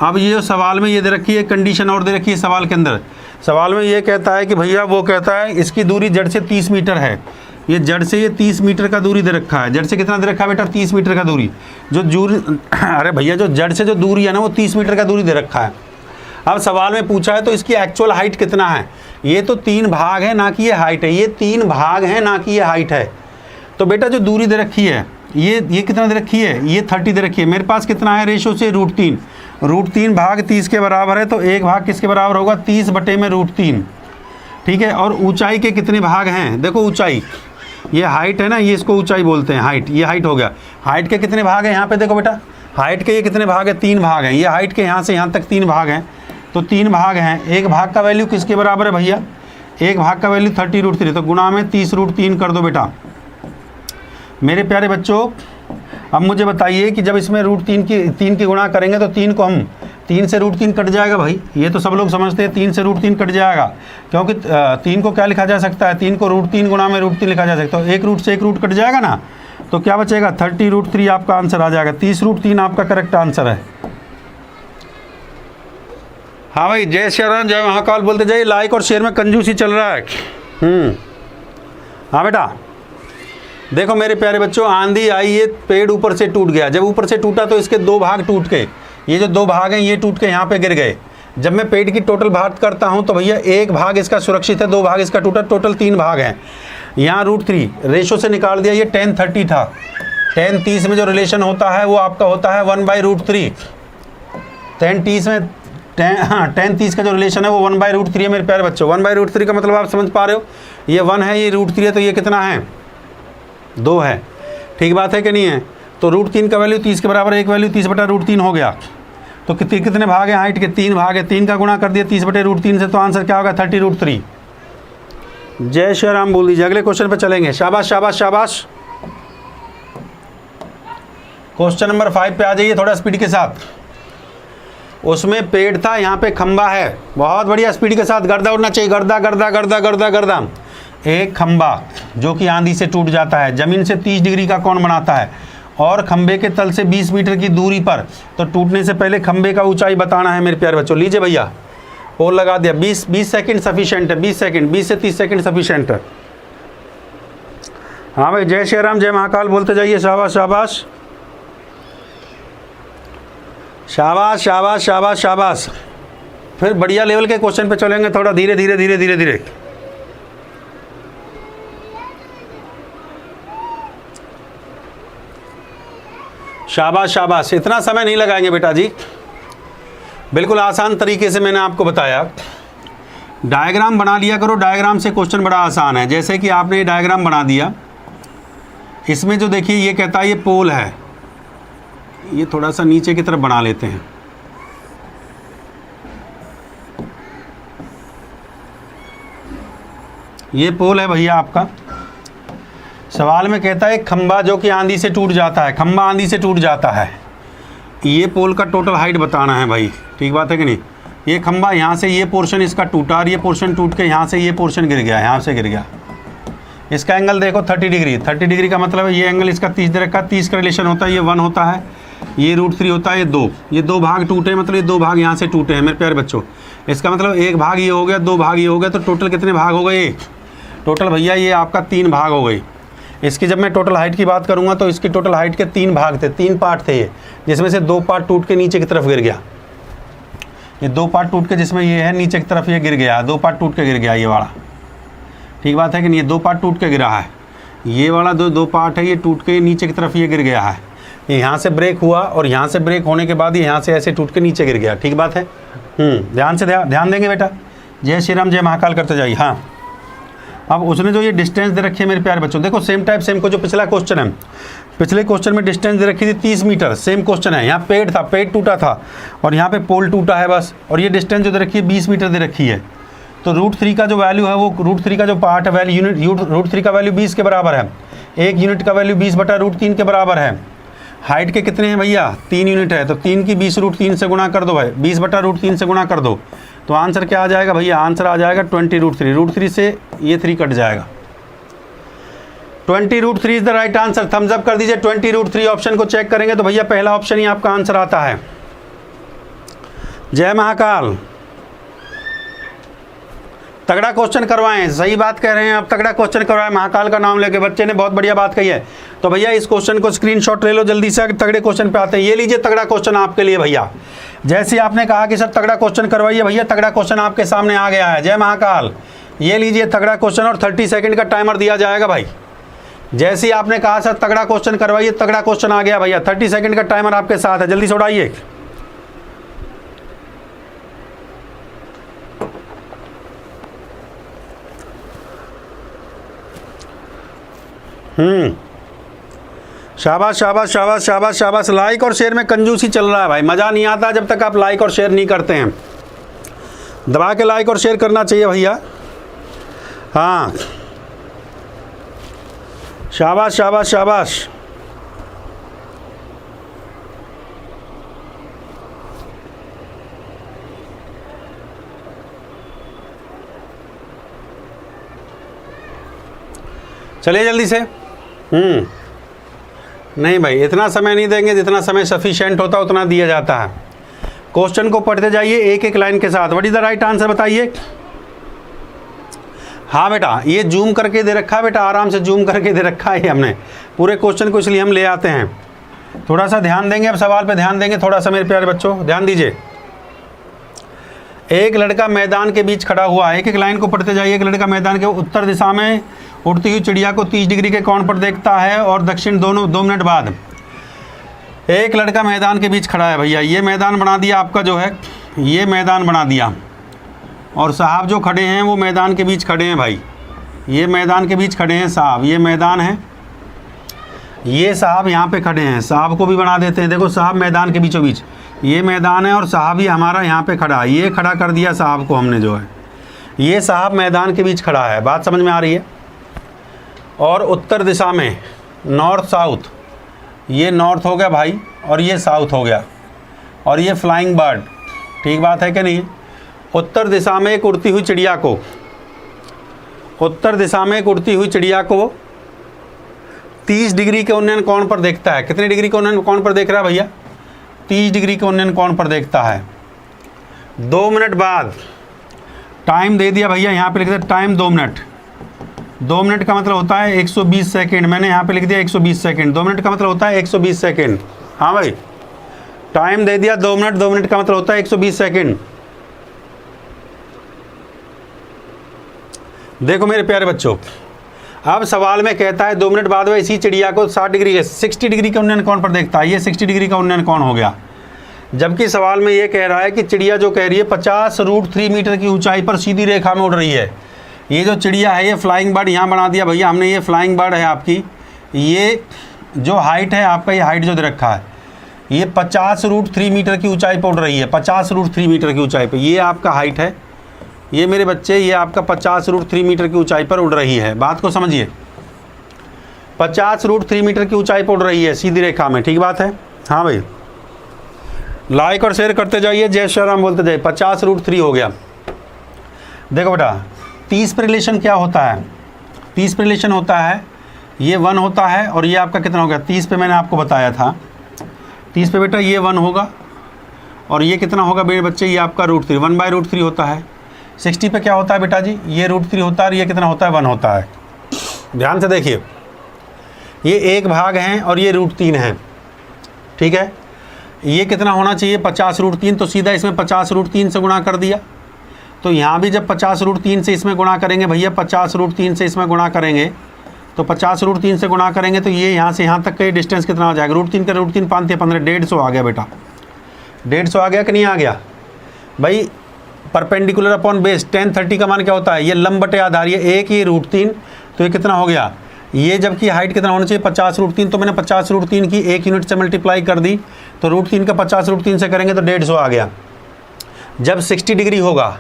अब ये जो सवाल में ये दे रखी है कंडीशन और दे रखी है सवाल के अंदर। सवाल में ये कहता है कि भैया, वो कहता है इसकी दूरी जड़ से 30 मीटर है, ये जड़ से ये 30 मीटर का दूरी दे रखा है। जड़ से कितना दे रखा है बेटा, 30 मीटर का दूरी। जो दूरी, अरे भैया जो जड़ से जो दूरी है ना वो 30 मीटर का दूरी दे रखा है। अब सवाल में पूछा है तो इसकी एक्चुअल हाइट कितना है। ये तो 3 भाग है ना कि ये हाइट है, ये 3 भाग है ना कि ये हाइट है। तो बेटा जो दूरी दे रखी है ये कितना दे रखी है, ये 30 दे रखी है। मेरे पास कितना है रेशो से, √3। √3 भाग 30 के बराबर है, तो 1 भाग किसके बराबर होगा, 30 बटे में √3, ठीक है। और ऊंचाई के कितने भाग हैं, देखो ऊंचाई, ये हाइट है ना, ये इसको ऊंचाई बोलते हैं, हाइट, ये हाइट हो गया। हाइट के कितने भाग हैं यहाँ पे, देखो बेटा हाइट के ये कितने भाग है, 3 भाग हैं। ये हाइट के यहाँ से यहाँ तक 3 भाग हैं, तो 3 भाग हैं। 1 भाग का वैल्यू किसके बराबर है भैया, 1 भाग का वैल्यू 30√3, तो गुणा में 30√3 कर दो बेटा। मेरे प्यारे बच्चों, अब मुझे बताइए कि जब इसमें √3 की गुणा करेंगे तो 3 को हम 3 से √3 कट जाएगा भाई, ये तो सब लोग समझते हैं 3 से √3 कट जाएगा, क्योंकि 3 को क्या लिखा जा सकता है, 3 को √3 गुणा में √3 लिखा जा सकता है। 1 रूट से 1 रूट कट जाएगा ना, तो क्या बचेगा, 30√3 आपका आंसर आ जाएगा। 30√3 आपका करेक्ट आंसर है। हाँ भाई, जय श्री राम, जय महाकाल बोलते जाइए। लाइक और शेयर में कंजूसी चल रहा है। हाँ बेटा देखो मेरे प्यारे बच्चों, आंधी आई, ये पेड़ ऊपर से टूट गया। जब ऊपर से टूटा तो इसके 2 भाग टूट के, ये जो 2 भाग हैं ये टूट के यहाँ पे गिर गए। जब मैं पेड़ की टोटल बात करता हूँ तो भैया 1 भाग इसका सुरक्षित है, 2 भाग इसका टूटा, टोटल 3 भाग हैं। यहाँ √3 रेशो से निकाल दिया, ये tan 30 था। tan 30 में जो रिलेशन होता है वो आपका होता है 1/√3। tan 30 का जो रिलेशन है वो 1/√3 है मेरे प्यारे बच्चों। 1/√3 का मतलब आप समझ पा रहे हो, ये 1 है, ये √3 है, तो ये कितना है, 2 है। ठीक बात है कि नहीं है। तो √3 का वैल्यू 30 के बराबर, एक वैल्यू 30 बटा √3 हो गया। तो कितने भाग हैं हाइट के, 3 भाग है। 3 का गुणा कर दिया 30 बटे √3 से, तो आंसर क्या होगा, 30√3। जय श्री राम बोल दीजिए। अगले क्वेश्चन पे चलेंगे। शाबाश शाबाश शाबाश। क्वेश्चन नंबर 5 पे आ जाइए थोड़ा स्पीड के साथ। उसमें पेड़ था, यहाँ पे खंबा है। बहुत बढ़िया, स्पीड के साथ गर्दा उड़ना चाहिए, गर्दा गर्दा गर्दा गर्दा गर्दा। एक खंबा जो कि आंधी से टूट जाता है, ज़मीन से 30 डिग्री का कोण बनाता है और खंबे के तल से 20 मीटर की दूरी पर। तो टूटने से पहले खंबे का ऊंचाई बताना है मेरे प्यारे बच्चों। लीजिए भैया, पोल लगा दिया। 20 सेकंड सफिशिएंट है, 20 सेकंड, 20 से 30 सेकंड सफिशिएंट है। हाँ भाई, जय श्री राम, जय महाकाल बोलते जाइए। शाबाश शाबाश शाबाश शाबाश शाबाश शाबाश। फिर बढ़िया लेवल के क्वेश्चन पे चलेंगे, थोड़ा धीरे धीरे धीरे धीरे धीरे। शाबाश शाबाश। इतना समय नहीं लगाएंगे बेटा जी, बिल्कुल आसान तरीके से मैंने आपको बताया। डायग्राम बना लिया करो, डायग्राम से क्वेश्चन बड़ा आसान है। जैसे कि आपने ये डायग्राम बना दिया, इसमें जो देखिए ये कहता है ये पोल है, ये थोड़ा सा नीचे की तरफ बना लेते हैं। ये पोल है भैया आपका। सवाल में कहता है खंबा जो कि आंधी से टूट जाता है, खंबा आंधी से टूट जाता है। ये पोल का टोटल हाइट बताना है भाई, ठीक बात है कि नहीं। ये खंबा यहाँ से ये पोर्शन इसका टूटा और ये पोर्शन टूट के यहाँ से ये पोर्शन गिर गया, यहाँ से गिर गया। इसका एंगल देखो 30 डिग्री। 30 डिग्री का मतलब है ये एंगल इसका 30 दे रखा। 30 का रिलेशन होता है, ये 1 होता है, ये √3 होता है, ये 2 भाग टूटे, मतलब ये 2 भाग यहाँ से टूटे हैं मेरे प्यारे बच्चों। इसका मतलब एक भाग ये हो गया, 2 भाग ये हो गया, तो टोटल कितने भाग हो गए? टोटल भैया ये आपका 3 भाग हो गई। इसकी जब मैं टोटल हाइट की बात करूँगा तो इसकी टोटल हाइट के 3 भाग थे, 3 पार्ट थे ये, जिसमें से 2 पार्ट टूट के नीचे की तरफ गिर गया। ये 2 पार्ट टूट के, जिसमें ये है नीचे की तरफ ये गिर गया, 2 पार्ट टूट के गिर गया ये वाला। ठीक बात है कि नहीं? ये 2 पार्ट टूट के गिरा है, ये वाला 2 पार्ट है, ये टूट के नीचे की तरफ ये गिर गया है। ये यहाँ से ब्रेक हुआ और यहाँ से ब्रेक होने के बाद ये यहाँ से ऐसे टूट के नीचे गिर गया। ठीक बात है? ध्यान से ध्यान देंगे बेटा। जय श्री राम, जय महाकाल करते जाइए। हाँ, अब उसने जो ये डिस्टेंस दे रखी है मेरे प्यारे बच्चों, देखो सेम टाइप सेम को जो पिछला क्वेश्चन है, पिछले क्वेश्चन में डिस्टेंस दे रखी थी 30 मीटर, सेम क्वेश्चन है। यहाँ पेड़ था, पेड़ टूटा था और यहाँ पे पोल टूटा है बस, और ये डिस्टेंस जो दे रखी है 20 मीटर दे रखी है। तो √3 का जो वैल्यू है, वो √3 का जो पार्ट है वैल्यू, यूनिट √3 का वैल्यू 20 के बराबर है। 1 यूनिट का वैल्यू 20/√3 के बराबर है। हाइट के कितने हैं भैया? 3 यूनिट है, तो 3 की 20√3 से गुणा कर दो भाई, 20/√3 से गुणा कर दो, तो आंसर क्या आ जाएगा भैया? आंसर आ जाएगा 20√3। √3 से ये 3 कट जाएगा, 20√3 is the right answer. Thumbs up कर दीजिए। 20√3 ऑप्शन को चेक करेंगे तो भैया पहला ऑप्शन ही आपका आंसर आता है। जय महाकाल। तगड़ा क्वेश्चन करवाएं, सही बात कह रहे हैं आप, तगड़ा क्वेश्चन करवाएं। महाकाल का नाम लेके बच्चे ने बहुत बढ़िया बात कही है। तो भैया इस क्वेश्चन को स्क्रीनशॉट ले लो जल्दी से, तगड़े क्वेश्चन पे आते हैं। ये लीजिए तगड़ा क्वेश्चन आपके लिए भैया। जैसे आपने कहा कि सर तगड़ा क्वेश्चन करवाइए, भैया तगड़ा क्वेश्चन आपके सामने आ गया है। जय महाकाल। ये लीजिए तगड़ा क्वेश्चन, और 30 सेकंड का टाइमर दिया जाएगा भाई। जैसे ही आपने कहा सर तगड़ा क्वेश्चन करवाइए, तगड़ा क्वेश्चन आ गया भैया। 30 सेकंड का टाइमर आपके साथ है, जल्दी से उड़ाइए। शाबाश शाबाश शाबाश शाबाश शाबाश। लाइक और शेयर में कंजूसी चल रहा है भाई, मज़ा नहीं आता जब तक आप लाइक और शेयर नहीं करते हैं। दबा के लाइक और शेयर करना चाहिए भैया। हाँ, शाबाश शाबाश शाबाश। चलिए जल्दी से। नहीं भाई, इतना समय नहीं देंगे, जितना समय सफिशिएंट होता है उतना दिया जाता है। क्वेश्चन को पढ़ते जाइए एक एक लाइन के साथ। What is the right answer बताइए। हाँ बेटा, ये जूम करके दे रखा है बेटा, आराम से जूम करके दे रखा है हमने पूरे क्वेश्चन को, इसलिए हम ले आते हैं। थोड़ा सा ध्यान देंगे, अब सवाल पे ध्यान देंगे थोड़ा सा मेरे प्यारे बच्चों, ध्यान दीजिए। एक लड़का मैदान के बीच खड़ा हुआ है, एक एक लाइन को पढ़ते जाइए। एक लड़का मैदान के उत्तर दिशा में उड़ती हुई चिड़िया को 30 डिग्री के कोण पर देखता है और दक्षिण दोनों 2 मिनट बाद। एक लड़का मैदान के बीच खड़ा है भैया, ये मैदान बना दिया आपका जो है, ये मैदान बना दिया, और साहब जो खड़े हैं वो मैदान के बीच खड़े हैं भाई, ये मैदान के बीच खड़े हैं साहब, ये मैदान है, ये साहब यहाँ पे खड़े हैं, साहब को भी बना देते हैं। देखो साहब मैदान के बीचों बीच, ये मैदान है और साहब ही हमारा यहाँ पे खड़ा है, ये खड़ा कर दिया साहब को हमने जो है, ये साहब मैदान के बीच खड़ा है। बात समझ में आ रही है। और उत्तर दिशा में नॉर्थ साउथ, ये नॉर्थ हो गया भाई और ये साउथ हो गया, और ये फ्लाइंग बर्ड। ठीक बात है कि नहीं। उत्तर दिशा में एक उड़ती हुई चिड़िया को, उत्तर दिशा में एक उड़ती हुई चिड़िया को 30 डिग्री के उन्नयन कोण पर देखता है। कितने डिग्री के उन्नयन कोण पर देख रहा है भैया? 30 डिग्री के उन्नयन कोण पर देखता है। 2 मिनट बाद, टाइम दे दिया भैया, यहाँ पे लिख दिया टाइम 2 मिनट। 2 मिनट का मतलब होता है 120 सेकेंड, मैंने यहाँ पे लिख दिया 120 सेकेंड। 2 मिनट का मतलब होता है 120 सेकेंड। हाँ भाई, टाइम दे दिया 2 मिनट, 2 मिनट का मतलब होता है 120 सेकेंड। देखो मेरे प्यारे बच्चों, अब सवाल में कहता है 2 मिनट बाद वह इसी चिड़िया को 60 डिग्री के उन्नयन कोण पर देखता है। ये 60 डिग्री का उन्नयन कोण हो गया। जबकि सवाल में ये कह रहा है कि चिड़िया जो कह रही है 50√3 मीटर की ऊंचाई पर सीधी रेखा में उड़ रही है। ये जो चिड़िया है, ये फ्लाइंग बर्ड यहाँ बना दिया भैया हमने, ये फ्लाइंग बर्ड है आपकी। ये जो हाइट है आपका, ये हाइट जो दे रखा है, ये 50√3 मीटर की ऊंचाई पर उड़ रही है। 50√3 मीटर की ऊंचाई पर ये आपका हाइट है, ये मेरे बच्चे, ये आपका 50√3 मीटर की ऊंचाई पर उड़ रही है। बात को समझिए, 50√3 मीटर की ऊंचाई पर उड़ रही है सीधी रेखा में। ठीक बात है। हाँ भाई, लाइक और शेयर करते जाइए, जय श्री राम बोलते जाइए। 50√3 हो गया। देखो बेटा, 30 पे रिलेशन क्या होता है? 30 पे रिलेशन होता है, ये 1 होता है, और ये आपका कितना हो गया? 30 पे मैंने आपको बताया था, 30 पे बेटा ये 1 होगा, और ये कितना होगा मेरे बच्चे, ये आपका √3, 1/√3 होता है। 60 पे क्या होता है बेटा जी, ये √3 होता है और ये कितना होता है, 1 होता है। ध्यान से देखिए, ये 1 भाग है और ये √3 है, ठीक है। ये कितना होना चाहिए, 50√3, तो सीधा इसमें 50√3 से गुणा कर दिया। तो यहाँ भी जब 50√3 से इसमें गुणा करेंगे भैया, 50√3 से इसमें गुणा करेंगे, तो 50√3 से गुणा करेंगे तो ये यहाँ से यहाँ तक का ये डिस्टेंस कितना हो जाएगा, √3 का √3 5 × 15, 150 आ गया बेटा। 150 आ गया कि नहीं आ गया भाई। परपेंडिकुलर अपॉन बेस, tan 30 का मान क्या होता है, ये लंब बटे आधार, ये 1, ये √3, तो ये कितना हो गया, ये जबकि हाइट कितना होना चाहिए 50√3, तो मैंने 50√3 की 1 यूनिट से मल्टीप्लाई कर दी, तो √3 का 50√3 से करेंगे तो 150 आ गया। जब 60 डिग्री होगा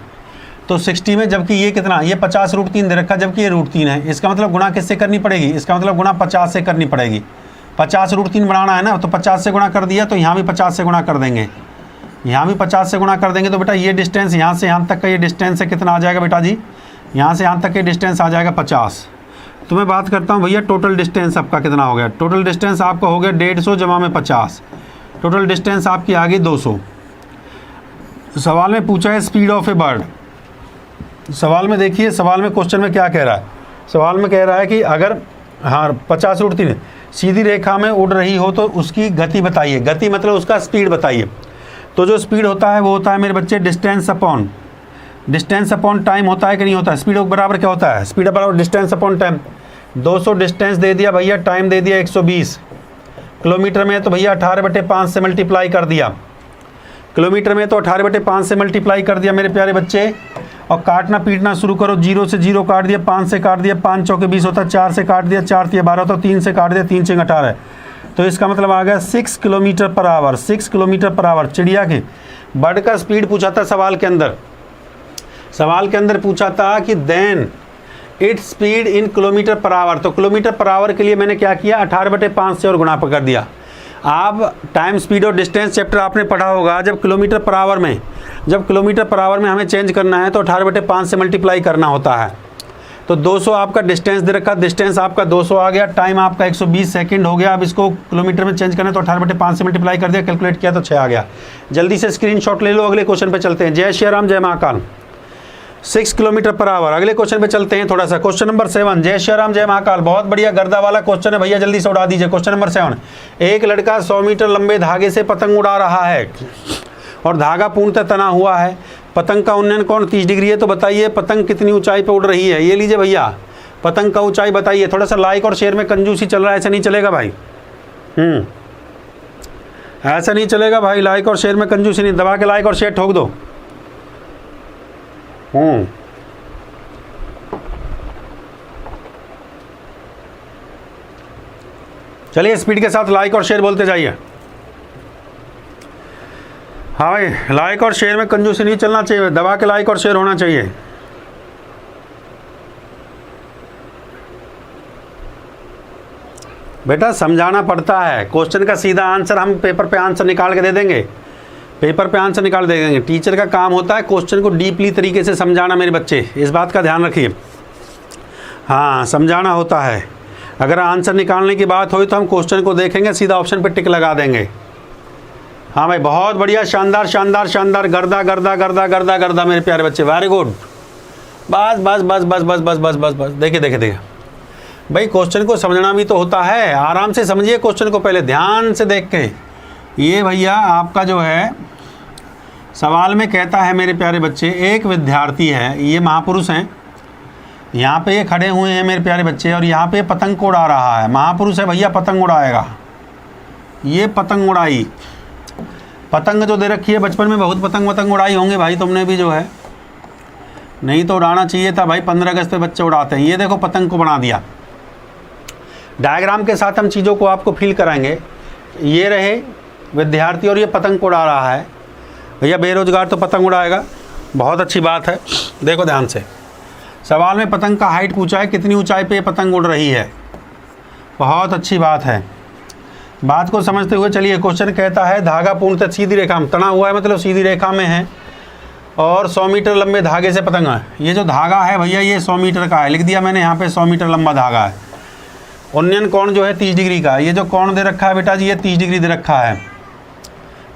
तो 60 में, जबकि ये कितना, ये 50√3 दे रखा, जबकि ये √3 है, इसका मतलब गुणा किससे करनी पड़ेगी, इसका मतलब गुणा 50 से करनी पड़ेगी। 50√3 बनाना है ना, तो 50 से गुणा कर दिया, तो यहाँ भी 50 से गुणा कर देंगे, यहाँ भी 50 से गुणा कर देंगे। तो बेटा ये डिस्टेंस यहाँ से यहाँ तक का ये डिस्टेंस है, कितना आ जाएगा बेटा जी, यहाँ से यहाँ तक के डिस्टेंस आ जाएगा 50। तो मैं बात करता हूँ भैया टोटल डिस्टेंस आपका कितना हो गया। टोटल डिस्टेंस आपका हो गया 150 जमा में 50, टोटल डिस्टेंस आपकी आ गई 200। सवाल में पूछा है स्पीड ऑफ ए बर्ड। सवाल में देखिए, सवाल में क्वेश्चन में क्या कह रहा है, सवाल में कह रहा है कि अगर 50√3 सीधी रेखा में उड़ रही हो तो उसकी गति बताइए। गति मतलब उसका स्पीड बताइए। तो जो स्पीड होता है वो होता है मेरे बच्चे डिस्टेंस अपॉन टाइम होता है कि नहीं होता है। स्पीड बराबर क्या होता है, स्पीड बराबर डिस्टेंस अपॉन टाइम। 200 डिस्टेंस दे दिया भैया, टाइम दे दिया 120 किलोमीटर में, तो भैया 18/5 से मल्टीप्लाई कर दिया। किलोमीटर में तो 18/5 से मल्टीप्लाई कर दिया मेरे प्यारे बच्चे, और काटना पीटना शुरू करो। 0 से 0 काट दिया, 5 से काट दिया, 5 चौके 20 होता है, 4 से काट दिया, 4 × 12 होता है, 3 से काट दिया, 3 × 18। तो इसका मतलब आ गया 6 kilometre per our. 6 kilometre per our चिड़िया के बर्ड का स्पीड पूछा था सवाल के अंदर। सवाल के अंदर पूछा था कि then it's speed in kilometer per hour. तो किलोमीटर पर आवर के लिए मैंने क्या किया, 18/5 से और गुणा कर दिया। आप टाइम स्पीड और डिस्टेंस चैप्टर आपने पढ़ा होगा। जब किलोमीटर पर आवर में हमें चेंज करना है तो 18/5 से मल्टीप्लाई करना होता है। तो 200 आपका डिस्टेंस दे रखा, डिस्टेंस आपका 200 आ गया, टाइम आपका 120 सेकंड हो गया। अब इसको किलोमीटर में चेंज करना है तो 18/5 से मल्टीप्लाई कर दिया, कैलकुलेट किया तो 6 आ गया। जल्दी से स्क्रीनशॉट ले लो, अगले क्वेश्चन पे चलते हैं। जय श्री राम, जय महाकाल। 6 kilometre per our. अगले क्वेश्चन पे चलते हैं थोड़ा सा। क्वेश्चन नंबर 7, जय श्री राम जय महाकाल। बहुत बढ़िया गर्दा वाला क्वेश्चन है भैया, जल्दी से उड़ा दीजिए। क्वेश्चन नंबर 7, एक लड़का 100 मीटर लंबे धागे से पतंग उड़ा रहा है और धागा पूर्णतः तना हुआ है। पतंग का उन्नयन कोण 30 डिग्री है, तो बताइए पतंग कितनी ऊंचाई पे उड़ रही है। ये लीजिए भैया, पतंग का ऊंचाई बताइए। थोड़ा सा लाइक और शेयर में कंजूसी चल रहा है, ऐसा नहीं चलेगा भाई। ऐसा नहीं चलेगा भाई, लाइक और शेयर में कंजूसी नहीं। दबा के लाइक और शेयर ठोक दो। चलिए स्पीड के साथ लाइक और शेयर बोलते जाइए। हाँ भाई, लाइक और शेयर में कंजूसी नहीं चलना चाहिए, दबा के लाइक और शेयर होना चाहिए। बेटा समझाना पड़ता है। क्वेश्चन का सीधा आंसर हम पेपर पे आंसर निकाल के दे देंगे, पेपर पे आंसर निकाल दे देंगे। टीचर का काम होता है क्वेश्चन को डीपली तरीके से समझाना मेरे बच्चे, इस बात का ध्यान रखिए। हाँ, समझाना होता है। अगर आंसर निकालने की बात हुई तो हम क्वेश्चन को देखेंगे, सीधा ऑप्शन पे टिक लगा देंगे। हाँ भाई, बहुत बढ़िया, शानदार शानदार शानदार, गर्दा गर्दा गर्दा गर्दा गर्दा मेरे प्यारे बच्चे, वेरी गुड। बस बस बस बस बस बस बस बस बस देखिए देखिए देखिए भाई, क्वेश्चन को समझना भी तो होता है। आराम से समझिए क्वेश्चन को, पहले ध्यान से देख के। ये भैया आपका जो है सवाल में कहता है मेरे प्यारे बच्चे, एक विद्यार्थी है, ये महापुरुष हैं, यहाँ पे ये खड़े हुए हैं मेरे प्यारे बच्चे, और यहाँ पे पतंग को उड़ा रहा है। महापुरुष है भैया, पतंग उड़ाएगा। ये पतंग उड़ाई, पतंग जो दे रखी है, बचपन में बहुत पतंग उड़ाई होंगे भाई तुमने भी, जो है नहीं तो उड़ाना चाहिए था भाई। 15 अगस्त पे बच्चे उड़ाते हैं। ये देखो पतंग को बना दिया। डायग्राम के साथ हम चीज़ों को आपको फील कराएंगे। ये रहे विद्यार्थी और ये पतंग को उड़ा रहा है। भैया बेरोजगार तो पतंग उड़ाएगा, बहुत अच्छी बात है। देखो ध्यान से, सवाल में पतंग का हाइट पूछा है, कितनी ऊंचाई पे पतंग उड़ रही है। बहुत अच्छी बात है। बात को समझते हुए चलिए, क्वेश्चन कहता है धागा पूर्णतः सीधी रेखा में तना हुआ है, मतलब सीधी रेखा में है, और 100 मीटर लंबे धागे से पतंग है। ये जो धागा है भैया, ये 100 मीटर का है, लिख दिया मैंने यहाँ पे 100 मीटर लंबा धागा है। उन्नयन कोण जो है 30 डिग्री का। ये जो कोण दे रखा है बेटा जी, ये 30 डिग्री दे रखा है।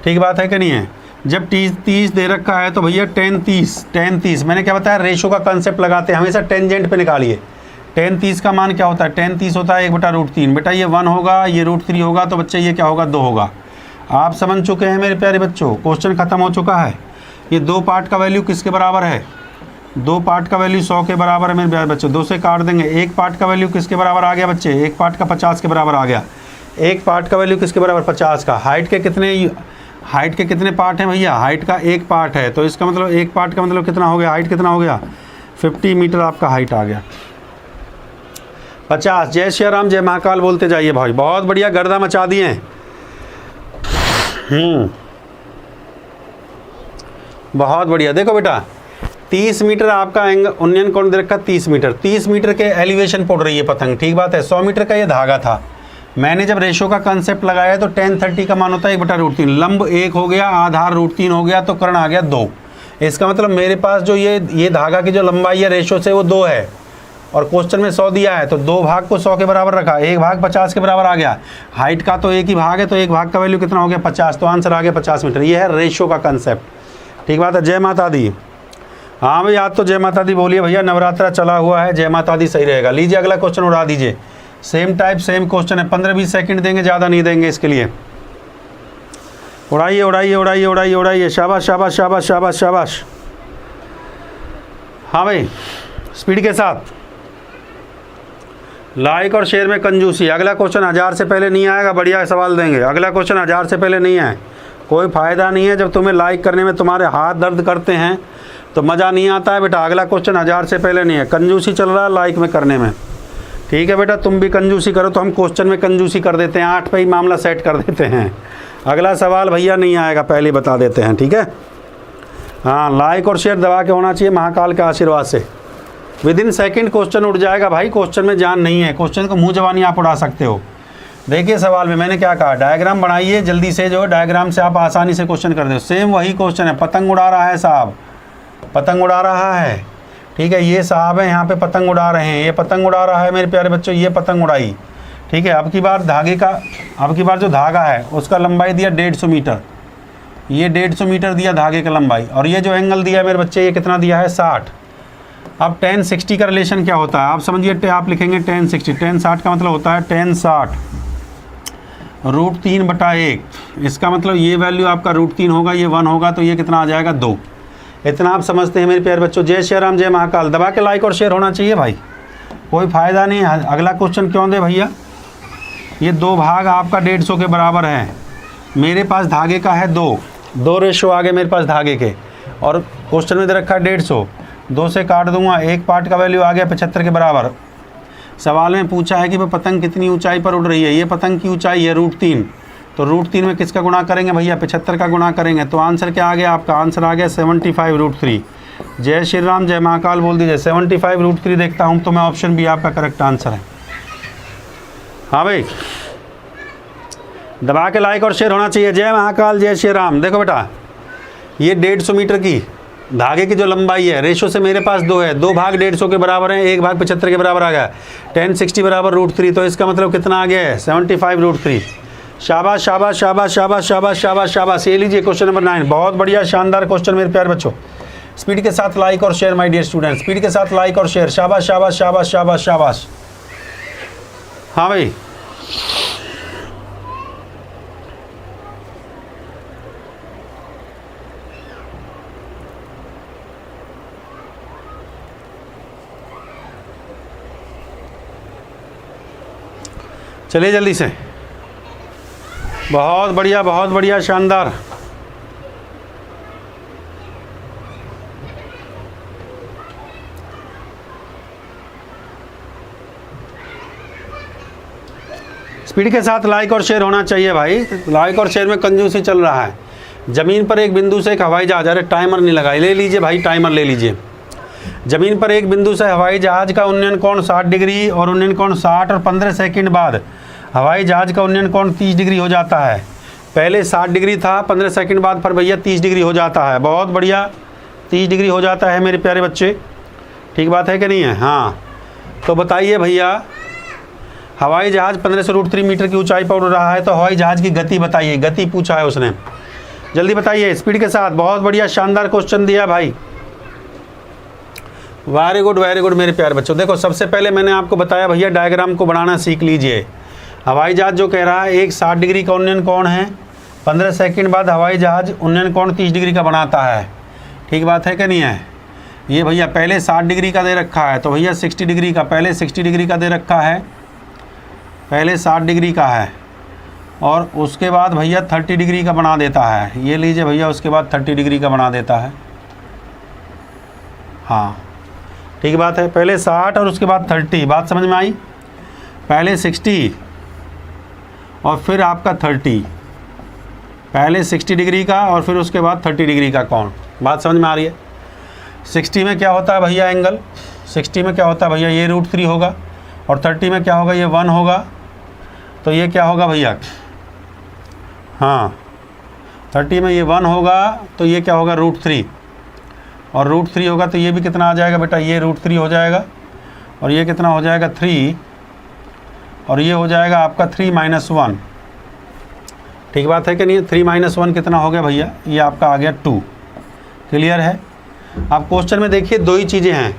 ठीक बात है कि नहीं है। जब 30 दे रखा है तो भैया tan 30 मैंने क्या बताया, रेशो का कंसेप्ट लगाते हैं हमेशा टेंजेंट पे निकालिए। tan 30 का मान क्या होता है, tan 30 होता है 1/√3। बेटा ये 1 होगा, ये √3 होगा, तो बच्चे ये क्या होगा, 2 होगा। आप समझ चुके हैं मेरे प्यारे बच्चों, क्वेश्चन खत्म हो चुका है। ये 2 पार्ट का वैल्यू किसके बराबर है, 2 पार्ट का वैल्यू 100 के बराबर है मेरे प्यारे बच्चों, 2 से काट देंगे। 1 पार्ट का वैल्यू किसके बराबर आ गया बच्चे, 1 पार्ट का 50 के बराबर आ गया। 1 पार्ट का वैल्यू किसके बराबर, 50 का। हाइट के कितने पार्ट हैं भैया, हाइट का 1 पार्ट है, तो इसका मतलब 1 पार्ट का मतलब कितना हो गया, हाइट कितना हो गया, 50 मीटर आपका हाइट आ गया। 50। जय श्री राम, जय महाकाल बोलते जाइए भाई, बहुत बढ़िया, गर्दा मचा दिए हैं। बहुत बढ़िया। देखो बेटा 30 मीटर आपका उन्नयन कोण दे रखा, 30 मीटर, 30 मीटर के एलिवेशन पड़ रही है पतंग, ठीक बात है। 100 मीटर का ये धागा था। मैंने जब रेशो का कंसेप्ट लगाया तो tan 30 का मान होता है 1/√3। लंब 1 हो गया, आधार √3 हो गया, तो कर्ण आ गया 2। इसका मतलब मेरे पास जो ये धागा की जो लंबाई है रेशो से वो 2 है, और क्वेश्चन में 100 दिया है, तो 2 भाग को 100 के बराबर रखा, 1 भाग 50 के बराबर आ गया। हाइट का तो 1 ही भाग है, तो 1 भाग का वैल्यू कितना हो गया, 50, तो आंसर आ गया 50 मीटर। ये है रेशो का कंसेप्ट, ठीक बात है। जय माता दी। हाँ भाई आज तो जय माता दी बोलिए भैया, नवरात्रा चला हुआ है, जय माता दी सही रहेगा। लीजिए अगला क्वेश्चन उड़ा दीजिए, सेम टाइप सेम क्वेश्चन है, 15-20 सेकंड देंगे, ज़्यादा नहीं देंगे इसके लिए। उड़ाइए उड़ाइए उड़ाइए उड़ाइए उड़ाइए, शाबाश शाबाश शाबाश शाबाश शाबाश। हाँ भाई स्पीड के साथ, लाइक और शेयर में कंजूसी। अगला क्वेश्चन 1000 से पहले नहीं आएगा, बढ़िया सवाल देंगे। अगला क्वेश्चन 1000 से पहले नहीं है, कोई फ़ायदा नहीं है। जब तुम्हें लाइक करने में तुम्हारे हाथ दर्द करते हैं तो मज़ा नहीं आता है बेटा। अगला क्वेश्चन 1000 से पहले नहीं है, कंजूसी चल रहा है लाइक में करने में, ठीक है बेटा। तुम भी कंजूसी करो तो हम क्वेश्चन में कंजूसी कर देते हैं, 8 पे ही मामला सेट कर देते हैं। अगला सवाल भैया नहीं आएगा, पहले बता देते हैं, ठीक है। हाँ लाइक और शेयर दबा के होना चाहिए महाकाल के आशीर्वाद से। विदिन सेकंड क्वेश्चन उड़ जाएगा भाई, क्वेश्चन में जान नहीं है, क्वेश्चन को मुँह जबानी आप उड़ा सकते हो। देखिए सवाल में मैंने क्या कहा, डायग्राम बनाइए जल्दी से, जो डायग्राम से आप आसानी से क्वेश्चन कर दो। सेम वही क्वेश्चन है, पतंग उड़ा रहा है साहब, पतंग उड़ा रहा है, ठीक है। ये साहब है यहाँ पे पतंग उड़ा रहे हैं, ये पतंग उड़ा रहा है मेरे प्यारे बच्चों, ये पतंग उड़ाई, ठीक है। अब की बार जो धागा है उसका लंबाई दिया 150 मीटर, ये 150 मीटर दिया धागे का लंबाई, और ये जो एंगल दिया मेरे बच्चे ये कितना दिया है 60। अब tan 60 का रिलेशन क्या होता है आप समझिए, आप लिखेंगे tan 60 का मतलब होता है tan 60 √3/1। इसका मतलब ये वैल्यू आपका √3 होगा, ये 1 होगा, तो ये कितना आ जाएगा 2। इतना आप समझते हैं मेरे प्यारे बच्चों। जय श्री राम, जय महाकाल। दबा के लाइक और शेयर होना चाहिए भाई, कोई फ़ायदा नहीं है। अगला क्वेश्चन क्यों दे भैया, ये 2 भाग आपका 150 के बराबर है, मेरे पास धागे का है 2 रेशो आगे मेरे पास धागे के, और क्वेश्चन में दे रखा है 150, 2 से काट दूंगा, 1 पार्ट का वैल्यू आ गया 75 के बराबर। सवाल में पूछा है कि भाई पतंग कितनी ऊंचाई पर उड़ रही है, ये पतंग की ऊंचाई है √3, तो √3 में किसका गुणा करेंगे भैया, 75 का गुणा करेंगे, तो आंसर क्या आ गया आपका, आंसर आ गया 75√3। जय श्री राम, जय महाकाल बोल दीजिए। 75√3 देखता हूँ तो मैं ऑप्शन बी आपका करेक्ट आंसर है। हाँ भाई दबा के लाइक और शेयर होना चाहिए। जय महाकाल, जय श्री राम। देखो बेटा ये 150 मीटर की धागे की जो लंबाई है रेशो से मेरे पास 2 है, 2 भाग 150 के बराबर हैं, 1 भाग 75 के बराबर आ गया, tan 60 बराबर √3, तो इसका मतलब कितना आ गया है 75√3। शाबाश शाबाश शाबाश शाबाश शाबाश शाबाश शाबाश। ये लीजिए क्वेश्चन नंबर 9, बहुत बढ़िया शानदार क्वेश्चन मेरे प्यारे बच्चों। स्पीड के साथ लाइक और share my dear student, speed के साथ लाइक और शेयर। शाबाश शाबाश शाबाश शाबाश शाबाश। हाँ भाई चलिए जल्दी से, बहुत बढ़िया शानदार। स्पीड के साथ लाइक और शेयर होना चाहिए भाई, लाइक और शेयर में कंजूसी चल रहा है। ज़मीन पर एक बिंदु से एक हवाई जहाज, अरे टाइमर नहीं लगाई, ले लीजिए भाई टाइमर ले लीजिए। ज़मीन पर एक बिंदु से हवाई जहाज का उन्नयन कोण 60 डिग्री और उन्नयन कोण 60 और 15 सेकंड बाद हवाई जहाज का उन्नयन कोण 30 डिग्री हो जाता है। पहले 60 डिग्री था, 15 सेकंड बाद पर भैया 30 डिग्री हो जाता है। बहुत बढ़िया, 30 डिग्री हो जाता है मेरे प्यारे बच्चे, ठीक बात है कि नहीं है। हाँ तो बताइए भैया, हवाई जहाज 15 से √3 मीटर की ऊंचाई पर उड़ रहा है, तो हवाई जहाज की गति बताइए, गति पूछा है उसने। जल्दी बताइए स्पीड के साथ। बहुत बढ़िया, शानदार क्वेश्चन दिया भाई, वेरी गुड मेरे प्यारे बच्चों। देखो सबसे पहले मैंने आपको बताया भैया डायग्राम को बनाना सीख लीजिए। हवाई जहाज जो कह रहा है एक 60 डिग्री का उन्नयन कोण है, 15 सेकंड बाद हवाई जहाज उन्नयन कोण 30 डिग्री का बनाता है। ठीक बात है कि नहीं है? ये भैया पहले 60 डिग्री का दे रखा है, तो भैया 60 डिग्री का, पहले 60 डिग्री का दे रखा है, पहले 60 डिग्री का है, और उसके बाद भैया 30 डिग्री का बना देता है। ये लीजिए भैया, उसके बाद 30 डिग्री का बना देता है। हाँ ठीक बात है, पहले 60 और उसके बाद 30। बात समझ में आई? पहले 60 और फिर आपका 30, पहले 60 डिग्री का और फिर उसके बाद 30 डिग्री का कोण। बात समझ में आ रही है? 60 में क्या होता है भैया एंगल, 60 में क्या होता है भैया, ये √3 होगा, और 30 में क्या होगा, ये 1 होगा, तो ये क्या होगा भैया, हाँ 30 में ये 1 होगा, तो ये क्या होगा √3, और √3 होगा तो ये भी कितना आ जाएगा बेटा, ये √3 हो जाएगा, और ये कितना हो जाएगा 3, और ये हो जाएगा आपका 3 - 1। ठीक बात है कि नहीं? 3 - 1 कितना हो गया भैया, ये आपका आ गया 2। क्लियर है? आप क्वेश्चन में देखिए दो ही चीज़ें हैं,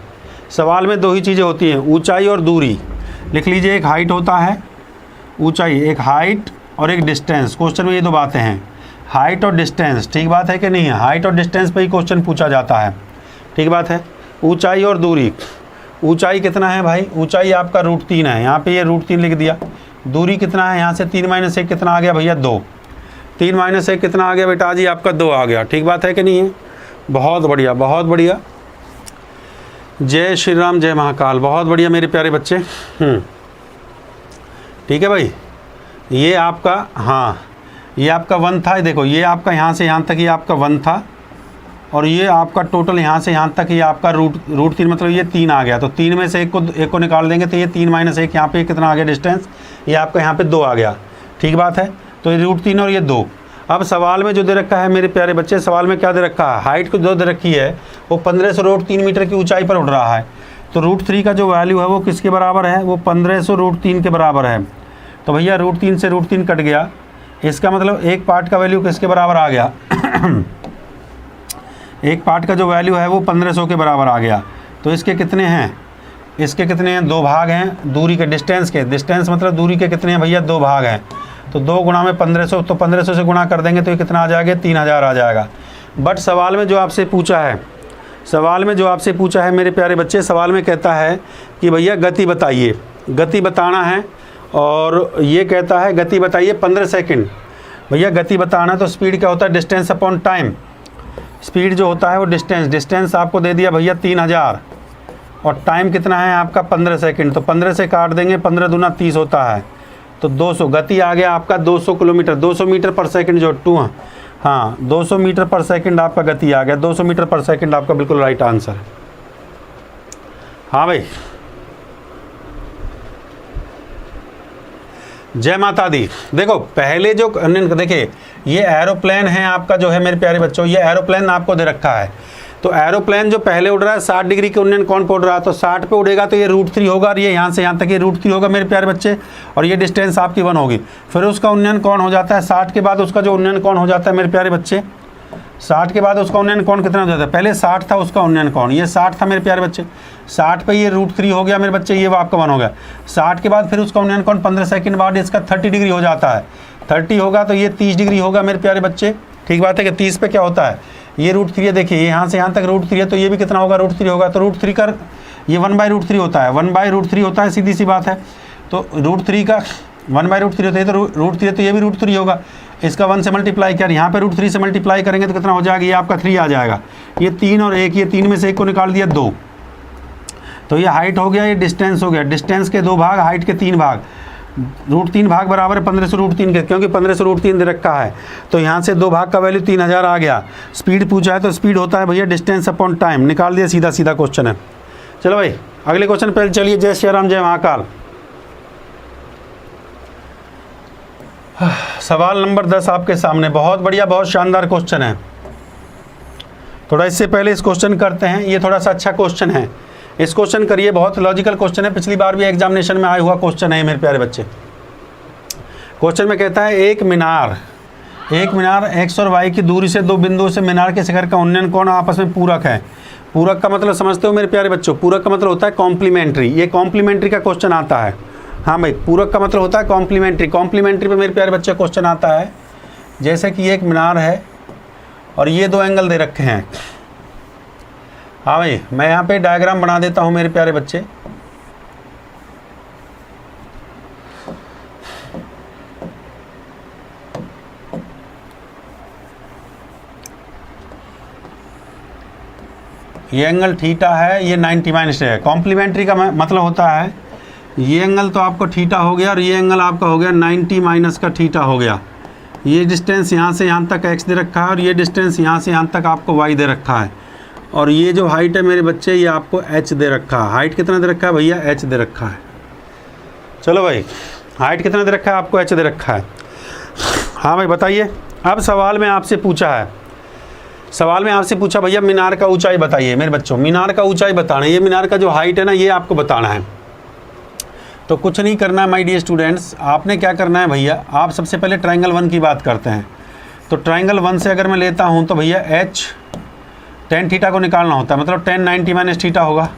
सवाल में दो ही चीज़ें होती हैं, ऊंचाई और दूरी। लिख लीजिए, एक हाइट होता है, ऊंचाई, एक हाइट और एक डिस्टेंस। क्वेश्चन में ये दो बातें हैं, हाइट और डिस्टेंस। ठीक बात है कि नहीं है? हाइट और डिस्टेंस पे ही क्वेश्चन पूछा जाता है। ठीक बात है? ऊंचाई और दूरी, ऊंचाई कितना है भाई, ऊंचाई आपका √3 है, यहाँ पे ये √3 लिख दिया। दूरी कितना है, यहाँ से 3 - 1 कितना आ गया भैया, 2। 3 - 1 कितना आ गया बेटा जी, आपका 2 आ गया। ठीक बात है कि नहीं है? बहुत बढ़िया, बहुत बढ़िया। जय श्री राम, जय महाकाल। बहुत बढ़िया मेरे प्यारे बच्चे। ठीक है भाई, ये आपका, हाँ ये आपका 1 था। देखो ये आपका यहाँ से यहाँ तक ये आपका 1 था, और ये आपका टोटल यहाँ से यहाँ तक ये आपका √3 मतलब ये 3 आ गया। तो 3 में से एक को निकाल देंगे, तो ये 3 - 1 यहाँ पे कितना आ गया डिस्टेंस, ये आपका यहाँ पे 2 आ गया। ठीक बात है? तो ये √3 और ये 2। अब सवाल में जो दे रखा है मेरे प्यारे बच्चे, सवाल में क्या दे रखा है, हाइट को जो दे रखी है वो 1500 √3 मीटर की ऊंचाई पर उड़ रहा है। तो √3 का जो वैल्यू है वो किसके बराबर है, वो 1500 √3 के बराबर है। तो भैया √3 से √3 कट गया, इसका मतलब एक पार्ट का वैल्यू किसके बराबर आ गया एक पार्ट का जो वैल्यू है वो 1500 के बराबर आ गया। तो इसके कितने हैं, इसके कितने हैं, 2 भाग हैं दूरी के, डिस्टेंस के, डिस्टेंस मतलब दूरी के कितने हैं भैया, 2 भाग हैं। तो 2 गुणा में 1500, तो 1500 से गुणा कर देंगे तो ये कितना आ जाएगा, 3000 आ जाएगा। बट सवाल में जो आपसे पूछा है, सवाल में जो आपसे पूछा है मेरे प्यारे बच्चे, सवाल में कहता है कि भैया गति बताइए, गति बताना है, और ये कहता है गति बताइए 15 सेकंड। भैया गति बताना है तो स्पीड क्या होता है, डिस्टेंस अपॉन टाइम। स्पीड जो होता है वो डिस्टेंस आपको दे दिया भैया 3000, और टाइम कितना है आपका 15 सेकंड। तो 15 से काट देंगे, 15 दूना 30 होता है, तो 200। गति आ गया आपका 200 किलोमीटर, 200 मीटर पर सेकंड जो 2, हाँ 200 मीटर पर सेकंड आपका गति आ गया। 200 मीटर पर सेकंड आपका बिल्कुल राइट आंसर है। हाँ भाई, जय माता दी। देखो पहले जो देखिए ये एरोप्लेन है आपका जो है मेरे प्यारे बच्चों, ये एरोप्लेन आपको दे रखा है। तो एरोप्लेन जो पहले उड़ रहा है 60 डिग्री के उन्नयन कोण पे उड़ रहा है, तो 60 पे उड़ेगा तो ये √3 होगा, और ये यहाँ से यहाँ तक ये √3 होगा मेरे प्यारे बच्चे, और ये डिस्टेंस आपकी 1 होगी। फिर उसका उन्नयन कोण हो जाता है 60 के बाद उसका जो उन्नयन कोण हो जाता है मेरे प्यारे बच्चे, 60 के बाद उसका उन्नयन कोण कितना हो जाता है, पहले 60 था उसका उन्नयन कोण, ये 60 था मेरे प्यारे बच्चे, 60 पे ये √3 हो गया मेरे बच्चे, ये आपका 1 हो गया। 60 के बाद फिर उसका उन्नयन कोण 15 सेकंड बाद इसका 30 डिग्री हो जाता है, 30 होगा तो ये 30 डिग्री होगा मेरे प्यारे बच्चे। ठीक बात है कि 30 पे क्या होता है, ये √3 है, देखिए यहाँ से यहाँ तक √3 है, तो ये भी कितना होगा, √3 होगा। तो √3 का ये 1/√3 होता है, 1/√3 होता है, सीधी सी बात है। तो √3 का 1/√3 होता है, तो √3 है तो ये भी √3 होगा। इसका 1 से मल्टीप्लाई कर, यहाँ पे √3 से मल्टीप्लाई करेंगे तो कितना हो जाएगा, ये आपका 3 आ जाएगा। ये 3 और 1, ये 3 में से 1 को निकाल दिया 2, तो ये हाइट हो गया, ये डिस्टेंस हो गया। डिस्टेंस के 2 भाग, हाइट के 3 भाग, √3 भाग बराबर है 1500 √3 के, क्योंकि 1500 √3 दे रखा है। तो यहाँ से 2 भाग का वैल्यू 3000 आ गया। स्पीड पूछा है तो स्पीड होता है भैया डिस्टेंस अपॉन टाइम, निकाल दिया, सीधा सीधा क्वेश्चन है। चलो भाई अगले क्वेश्चन पे चलिए। जय श्री राम, जय महाकाल। सवाल नंबर 10 आपके सामने, बहुत बढ़िया, बहुत शानदार क्वेश्चन है। थोड़ा इससे पहले इस क्वेश्चन करते हैं, ये थोड़ा सा अच्छा क्वेश्चन है, इस क्वेश्चन करिए, बहुत लॉजिकल क्वेश्चन है, पिछली बार भी एग्जामिनेशन में आया हुआ क्वेश्चन है मेरे प्यारे बच्चे। क्वेश्चन में कहता है एक मीनार एक मीनार एक्स और वाई की दूरी से दो बिंदुओं से मीनार के शिखर का उन्नयन कोण आपस में पूरक है। पूरक का मतलब समझते हो मेरे प्यारे बच्चों? पूरक का मतलब होता है कॉम्प्लीमेंट्री। ये कॉम्प्लीमेंट्री का क्वेश्चन आता है। हाँ भाई, पूरक का मतलब होता है कॉम्प्लीमेंट्री। कॉम्प्लीमेंट्री पे मेरे प्यारे बच्चे क्वेश्चन आता है, जैसे कि ये एक मीनार है और ये दो एंगल दे रखे हैं। हाँ भाई, मैं यहाँ पे डायग्राम बना देता हूँ मेरे प्यारे बच्चे। ये एंगल थीटा है, ये 90 माइनस है। कॉम्प्लीमेंट्री का मतलब होता है ये एंगल तो आपको थीटा हो गया और ये एंगल आपका हो गया 90 माइनस का थीटा हो गया। ये डिस्टेंस यहाँ से यहाँ तक x दे रखा है और ये डिस्टेंस यहाँ से यहाँ तक आपको y दे रखा है। और ये जो हाइट है मेरे बच्चे, ये आपको h दे रखा है। हाइट कितना दे रखा है भैया? h दे रखा है। चलो भाई, हाइट कितना दे रखा है आपको? h दे रखा है। हाँ भाई बताइए। अब सवाल में आपसे पूछा है, सवाल में आपसे पूछा भैया मीनार का ऊंचाई बताइए। मेरे बच्चों मीनार का ऊंचाई बताना है, ये मीनार का जो हाइट है ना ये आपको बताना है। तो कुछ नहीं करना है माय डियर स्टूडेंट्स, आपने क्या करना है भैया, आप सबसे पहले ट्रायंगल 1 की बात करते हैं। तो ट्रायंगल 1 से अगर मैं लेता हूँ तो भैया h tan थीटा को निकालना होता है, मतलब tan 90 माइनस थीटा होगा।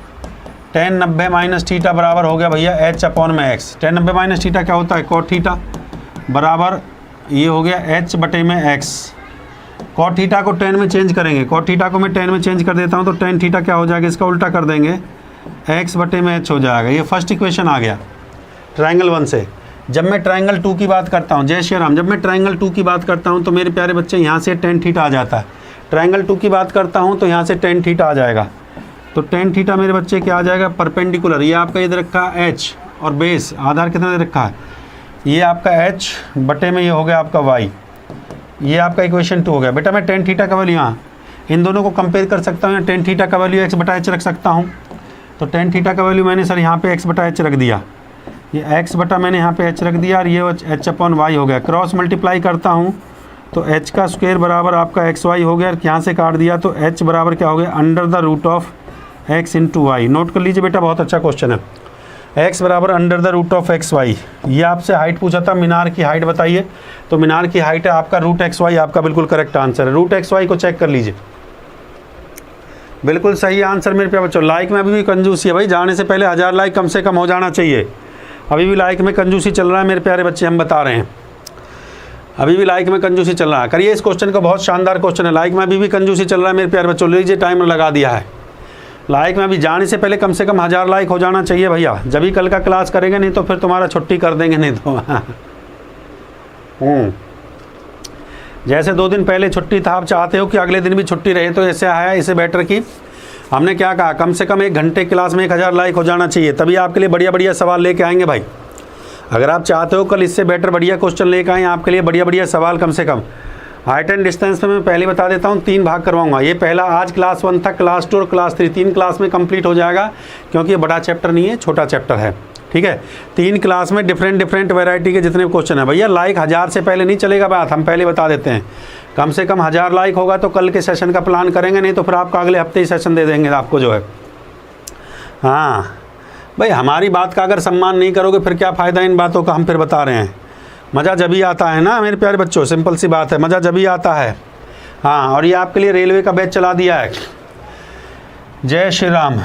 tan 90 माइनस थीटा बराबर हो गया भैया h अपॉन में x। tan 90 माइनस थीटा क्या होता है? cot थीटा बराबर ये हो गया h बटे में x। cot थीटा को tan में चेंज करेंगे, cot थीटा को मैं tan में चेंज कर देता हूँ तो tan थीटा क्या हो जाएगा? इसका उल्टा कर देंगे, x बटे में h हो जाएगा। ये फर्स्ट इक्वेशन आ गया ट्रायंगल 1 से। जब मैं ट्रायंगल 2 की बात करता हूँ, जय श्री राम, जब मैं ट्रायंगल 2 की बात करता हूँ तो मेरे प्यारे बच्चे यहाँ से tan थीटा आ जाता है। ट्रायंगल 2 की बात करता हूँ तो यहाँ से tan थीटा आ जाएगा। तो tan थीटा मेरे बच्चे क्या आ जाएगा? परपेंडिकुलर। ये आपका ये दे रखा है h और बेस आधार कितना दे रखा है? ये आपका h बटे में ये हो गया आपका y। ये आपका इक्वेशन 2 हो गया। बेटा मैं tan थीटा का वैल्यू यहाँ इन दोनों को कंपेयर कर सकता हूँ, या tan थीटा का वैल्यू x बटा h रख सकता हूँ। तो tan थीटा का वैल्यू मैंने सर यहाँ पे x बटा h रख दिया, ये x बटा मैंने यहाँ पे h रख दिया और ये h अपॉन y हो गया। क्रॉस मल्टीप्लाई करता हूँ तो h का स्क्वायर बराबर आपका xy हो गया। यहाँ से काट दिया तो h बराबर क्या हो गया? Under the root of x into Y. नोट कर लीजिए बेटा, बहुत अच्छा क्वेश्चन है। x बराबर under the root of xy। ये आपसे हाइट पूछा था, मीनार की हाइट बताइए। तो मीनार की हाइट है आपका रूट xy, आपका बिल्कुल करेक्ट आंसर है। रूट xy को चेक कर लीजिए, बिल्कुल सही आंसर मेरे प्यारे बच्चों। लाइक में अभी भी कंजूसी है भाई, जाने से पहले 1000 लाइक कम से कम हो जाना चाहिए। अभी भी लाइक में कंजूसी चल रहा है मेरे प्यारे बच्चे, हम बता रहे हैं अभी भी लाइक में कंजूसी चल रहा है। करिए इस क्वेश्चन का, बहुत शानदार क्वेश्चन है। लाइक में अभी भी कंजूसी चल रहा है मेरे प्यारे बच्चों, लीजिए टाइमर लगा दिया है। लाइक में अभी जाने से पहले कम से कम 1000 लाइक हो जाना चाहिए भैया, जब भी कल का क्लास करेंगे, नहीं तो फिर तुम्हारा छुट्टी कर देंगे। नहीं तो जैसे 2 दिन पहले छुट्टी था, आप चाहते हो कि अगले दिन भी छुट्टी रहे, तो ऐसे आया इसे बेटर की हमने क्या कहा, कम से कम 1 घंटे क्लास में 1000 लाइक हो जाना चाहिए, तभी आपके लिए बढ़िया बढ़िया सवाल लेके आएंगे भाई। अगर आप चाहते हो कल इससे बेटर बढ़िया क्वेश्चन लेकर आएँ आपके लिए बढ़िया बढ़िया सवाल, कम से कम हाइट एंड डिस्टेंस में मैं पहले बता देता हूँ 3 भाग करवाऊंगा। ये पहला आज क्लास 1 था, क्लास 2 और क्लास 3 3 क्लास में कंप्लीट हो जाएगा, क्योंकि ये बड़ा चैप्टर नहीं है, छोटा चैप्टर है। ठीक है, 3 क्लास में डिफरेंट वैरायटी के जितने क्वेश्चन है भैया। लाइक 1000 से पहले नहीं चलेगा बात, हम पहले बता देते हैं। कम से कम 1000 लाइक होगा तो कल के सेशन का प्लान करेंगे, नहीं तो फिर आपका अगले हफ्ते ही सेशन दे देंगे आपको जो है। हाँ भाई, हमारी बात का अगर सम्मान नहीं करोगे फिर क्या फ़ायदा इन बातों का, हम फिर बता रहे हैं। मज़ा जब ही आता है ना मेरे प्यारे बच्चों, सिंपल सी बात है, मज़ा जब ही आता है। हाँ, और ये आपके लिए रेलवे का बैच चला दिया है। जय श्री राम,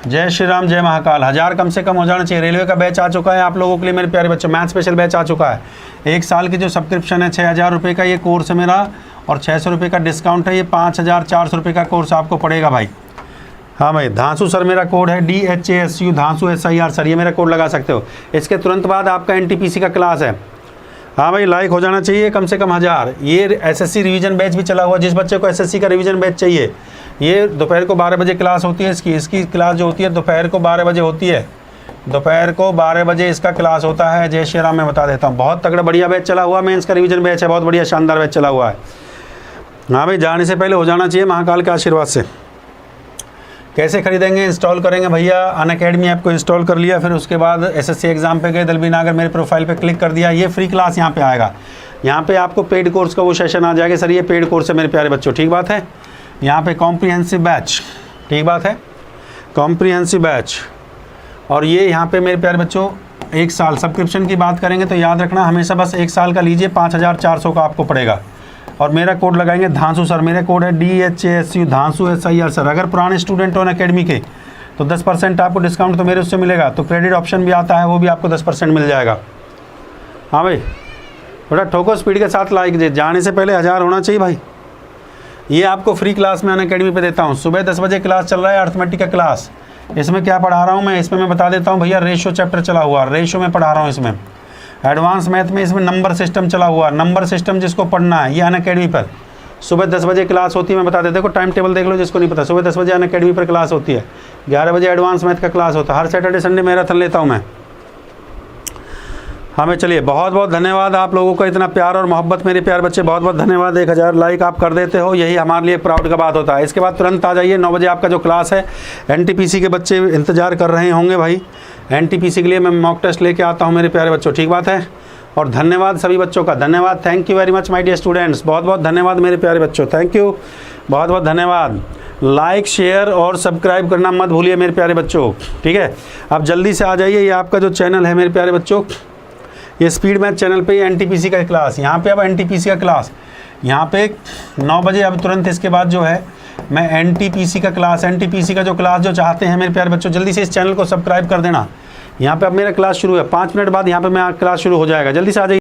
जय श्री राम, जय महाकाल। 1000 कम से कम हो जाना चाहिए। रेलवे का बैच आ चुका है आप लोगों के लिए मेरे प्यारे बच्चों, मैथ स्पेशल बैच आ चुका है। 1 साल की जो सब्सक्रिप्शन है 6000 रुपये का ये कोर्स है मेरा, और 600 रुपये का डिस्काउंट है। ये 5400 रुपये का कोर्स आपको पड़ेगा भाई। हाँ भाई, धांसू सर मेरा कोड है DHASU, धांसू SIR सर, ये मेरा कोड लगा सकते हो। इसके तुरंत बाद आपका NTPC का क्लास है। हाँ भाई, लाइक हो जाना चाहिए कम से कम 1000। ये SSC रिवीजन बैच भी चला हुआ, जिस बच्चे को SSC का रिवीजन बैच चाहिए, ये दोपहर को 12 बजे क्लास होती है इसकी क्लास जो होती है दोपहर को 12 बजे होती है। दोपहर को 12 बजे इसका क्लास होता है। जय श्री राम, मैं बता देता हूँ, बहुत तगड़ा बढ़िया बैच चला हुआ, मेंस का रिवीजन बैच है, बहुत बढ़िया शानदार बैच चला हुआ है। हाँ भाई, जाने से पहले हो जाना चाहिए महाकाल के आशीर्वाद से। कैसे खरीदेंगे, इंस्टॉल करेंगे भैया, अनअकैडमी ऐप को इंस्टॉल कर लिया, फिर उसके बाद SSC एग्जाम पे गए, दलबी नागर मेरे प्रोफाइल पे क्लिक कर दिया, ये फ्री क्लास यहाँ पे आएगा। यहाँ पे आपको पेड कोर्स का वो सेशन आ जाएगा। सर ये पेड कोर्स है मेरे प्यारे बच्चों, ठीक बात है। यहाँ पे कॉम्प्रिहेंसिव बैच, ठीक बात है, कॉम्प्रिहेंसिव बैच। और ये यहाँ पे मेरे प्यारे बच्चों 1 साल सब्सक्रिप्शन की बात करेंगे तो याद रखना हमेशा बस 1 साल का लीजिए, 5400 का आपको पड़ेगा। और मेरा कोड लगाएंगे धांसू सर। मेरा कोड है DHASU धांसू SIR सर। अगर पुराने स्टूडेंट हो अकेडमी के तो 10% आपको डिस्काउंट तो मेरे उससे मिलेगा। तो क्रेडिट ऑप्शन भी आता है, वो भी आपको 10% मिल जाएगा। हाँ भाई, थोड़ा ठोको स्पीड के साथ लाइक दे, जाने से पहले 1000 होना चाहिए भाई। ये आपको फ्री क्लास में अनअकैडमी पे देता हूँ। सुबह 10 बजे क्लास चल रहा है अर्थमेटिक का क्लास। इसमें क्या पढ़ा रहा हूँ मैं, इसमें मैं बता देता हूँ भैया। रेशियो चैप्टर चला हुआ, रेशियो में पढ़ा रहा हूँ इसमें। एडवांस मैथ में इसमें नंबर सिस्टम चला हुआ, नंबर सिस्टम जिसको पढ़ना है ये अनअकैडमी पर सुबह 10 बजे क्लास होती है। मैं बता देता हूँ, टाइम टेबल देख लो जिसको नहीं पता। सुबह 10 बजे अनअकैडमी पर क्लास होती है, 11 बजे एडवांस मैथ का क्लास होता है। हर सैटरडे संडे मैराथन लेता हूँ मैं। हाँ मैं चलिए, बहुत बहुत धन्यवाद आप लोगों का, इतना प्यार और मोहब्बत मेरे प्यार बच्चे, बहुत बहुत धन्यवाद। 1000 लाइक आप कर देते हो, यही हमारे लिए प्राउड का बात होता है। इसके बाद तुरंत आ जाइए, 9 बजे आपका जो क्लास है NTPC के बच्चे इंतजार कर रहे होंगे भाई। NTPC के लिए मैं मॉक टेस्ट लेके आता हूँ मेरे प्यारे बच्चों, ठीक बात है। और धन्यवाद सभी बच्चों का, धन्यवाद। Thank you very much my dear students, बहुत बहुत धन्यवाद मेरे प्यारे बच्चों, थैंक यू, बहुत बहुत धन्यवाद। लाइक शेयर और सब्सक्राइब करना मत भूलिए मेरे प्यारे बच्चों, ठीक है। अब जल्दी से आ जाइए, ये आपका जो चैनल है मेरे प्यारे बच्चों, ये स्पीड मैथ चैनल पे NTPC का क्लास, यहाँ पे अब NTPC का क्लास यहाँ पे 9 बजे अब तुरंत इसके बाद जो है मैं NTPC का क्लास, NTPC का जो क्लास जो चाहते हैं मेरे प्यारे बच्चों, जल्दी से इस चैनल को सब्सक्राइब कर देना। यहाँ पे अब मेरा क्लास शुरू है, 5 मिनट बाद यहाँ पे मैं क्लास शुरू हो जाएगा, जल्दी से आ जाइए।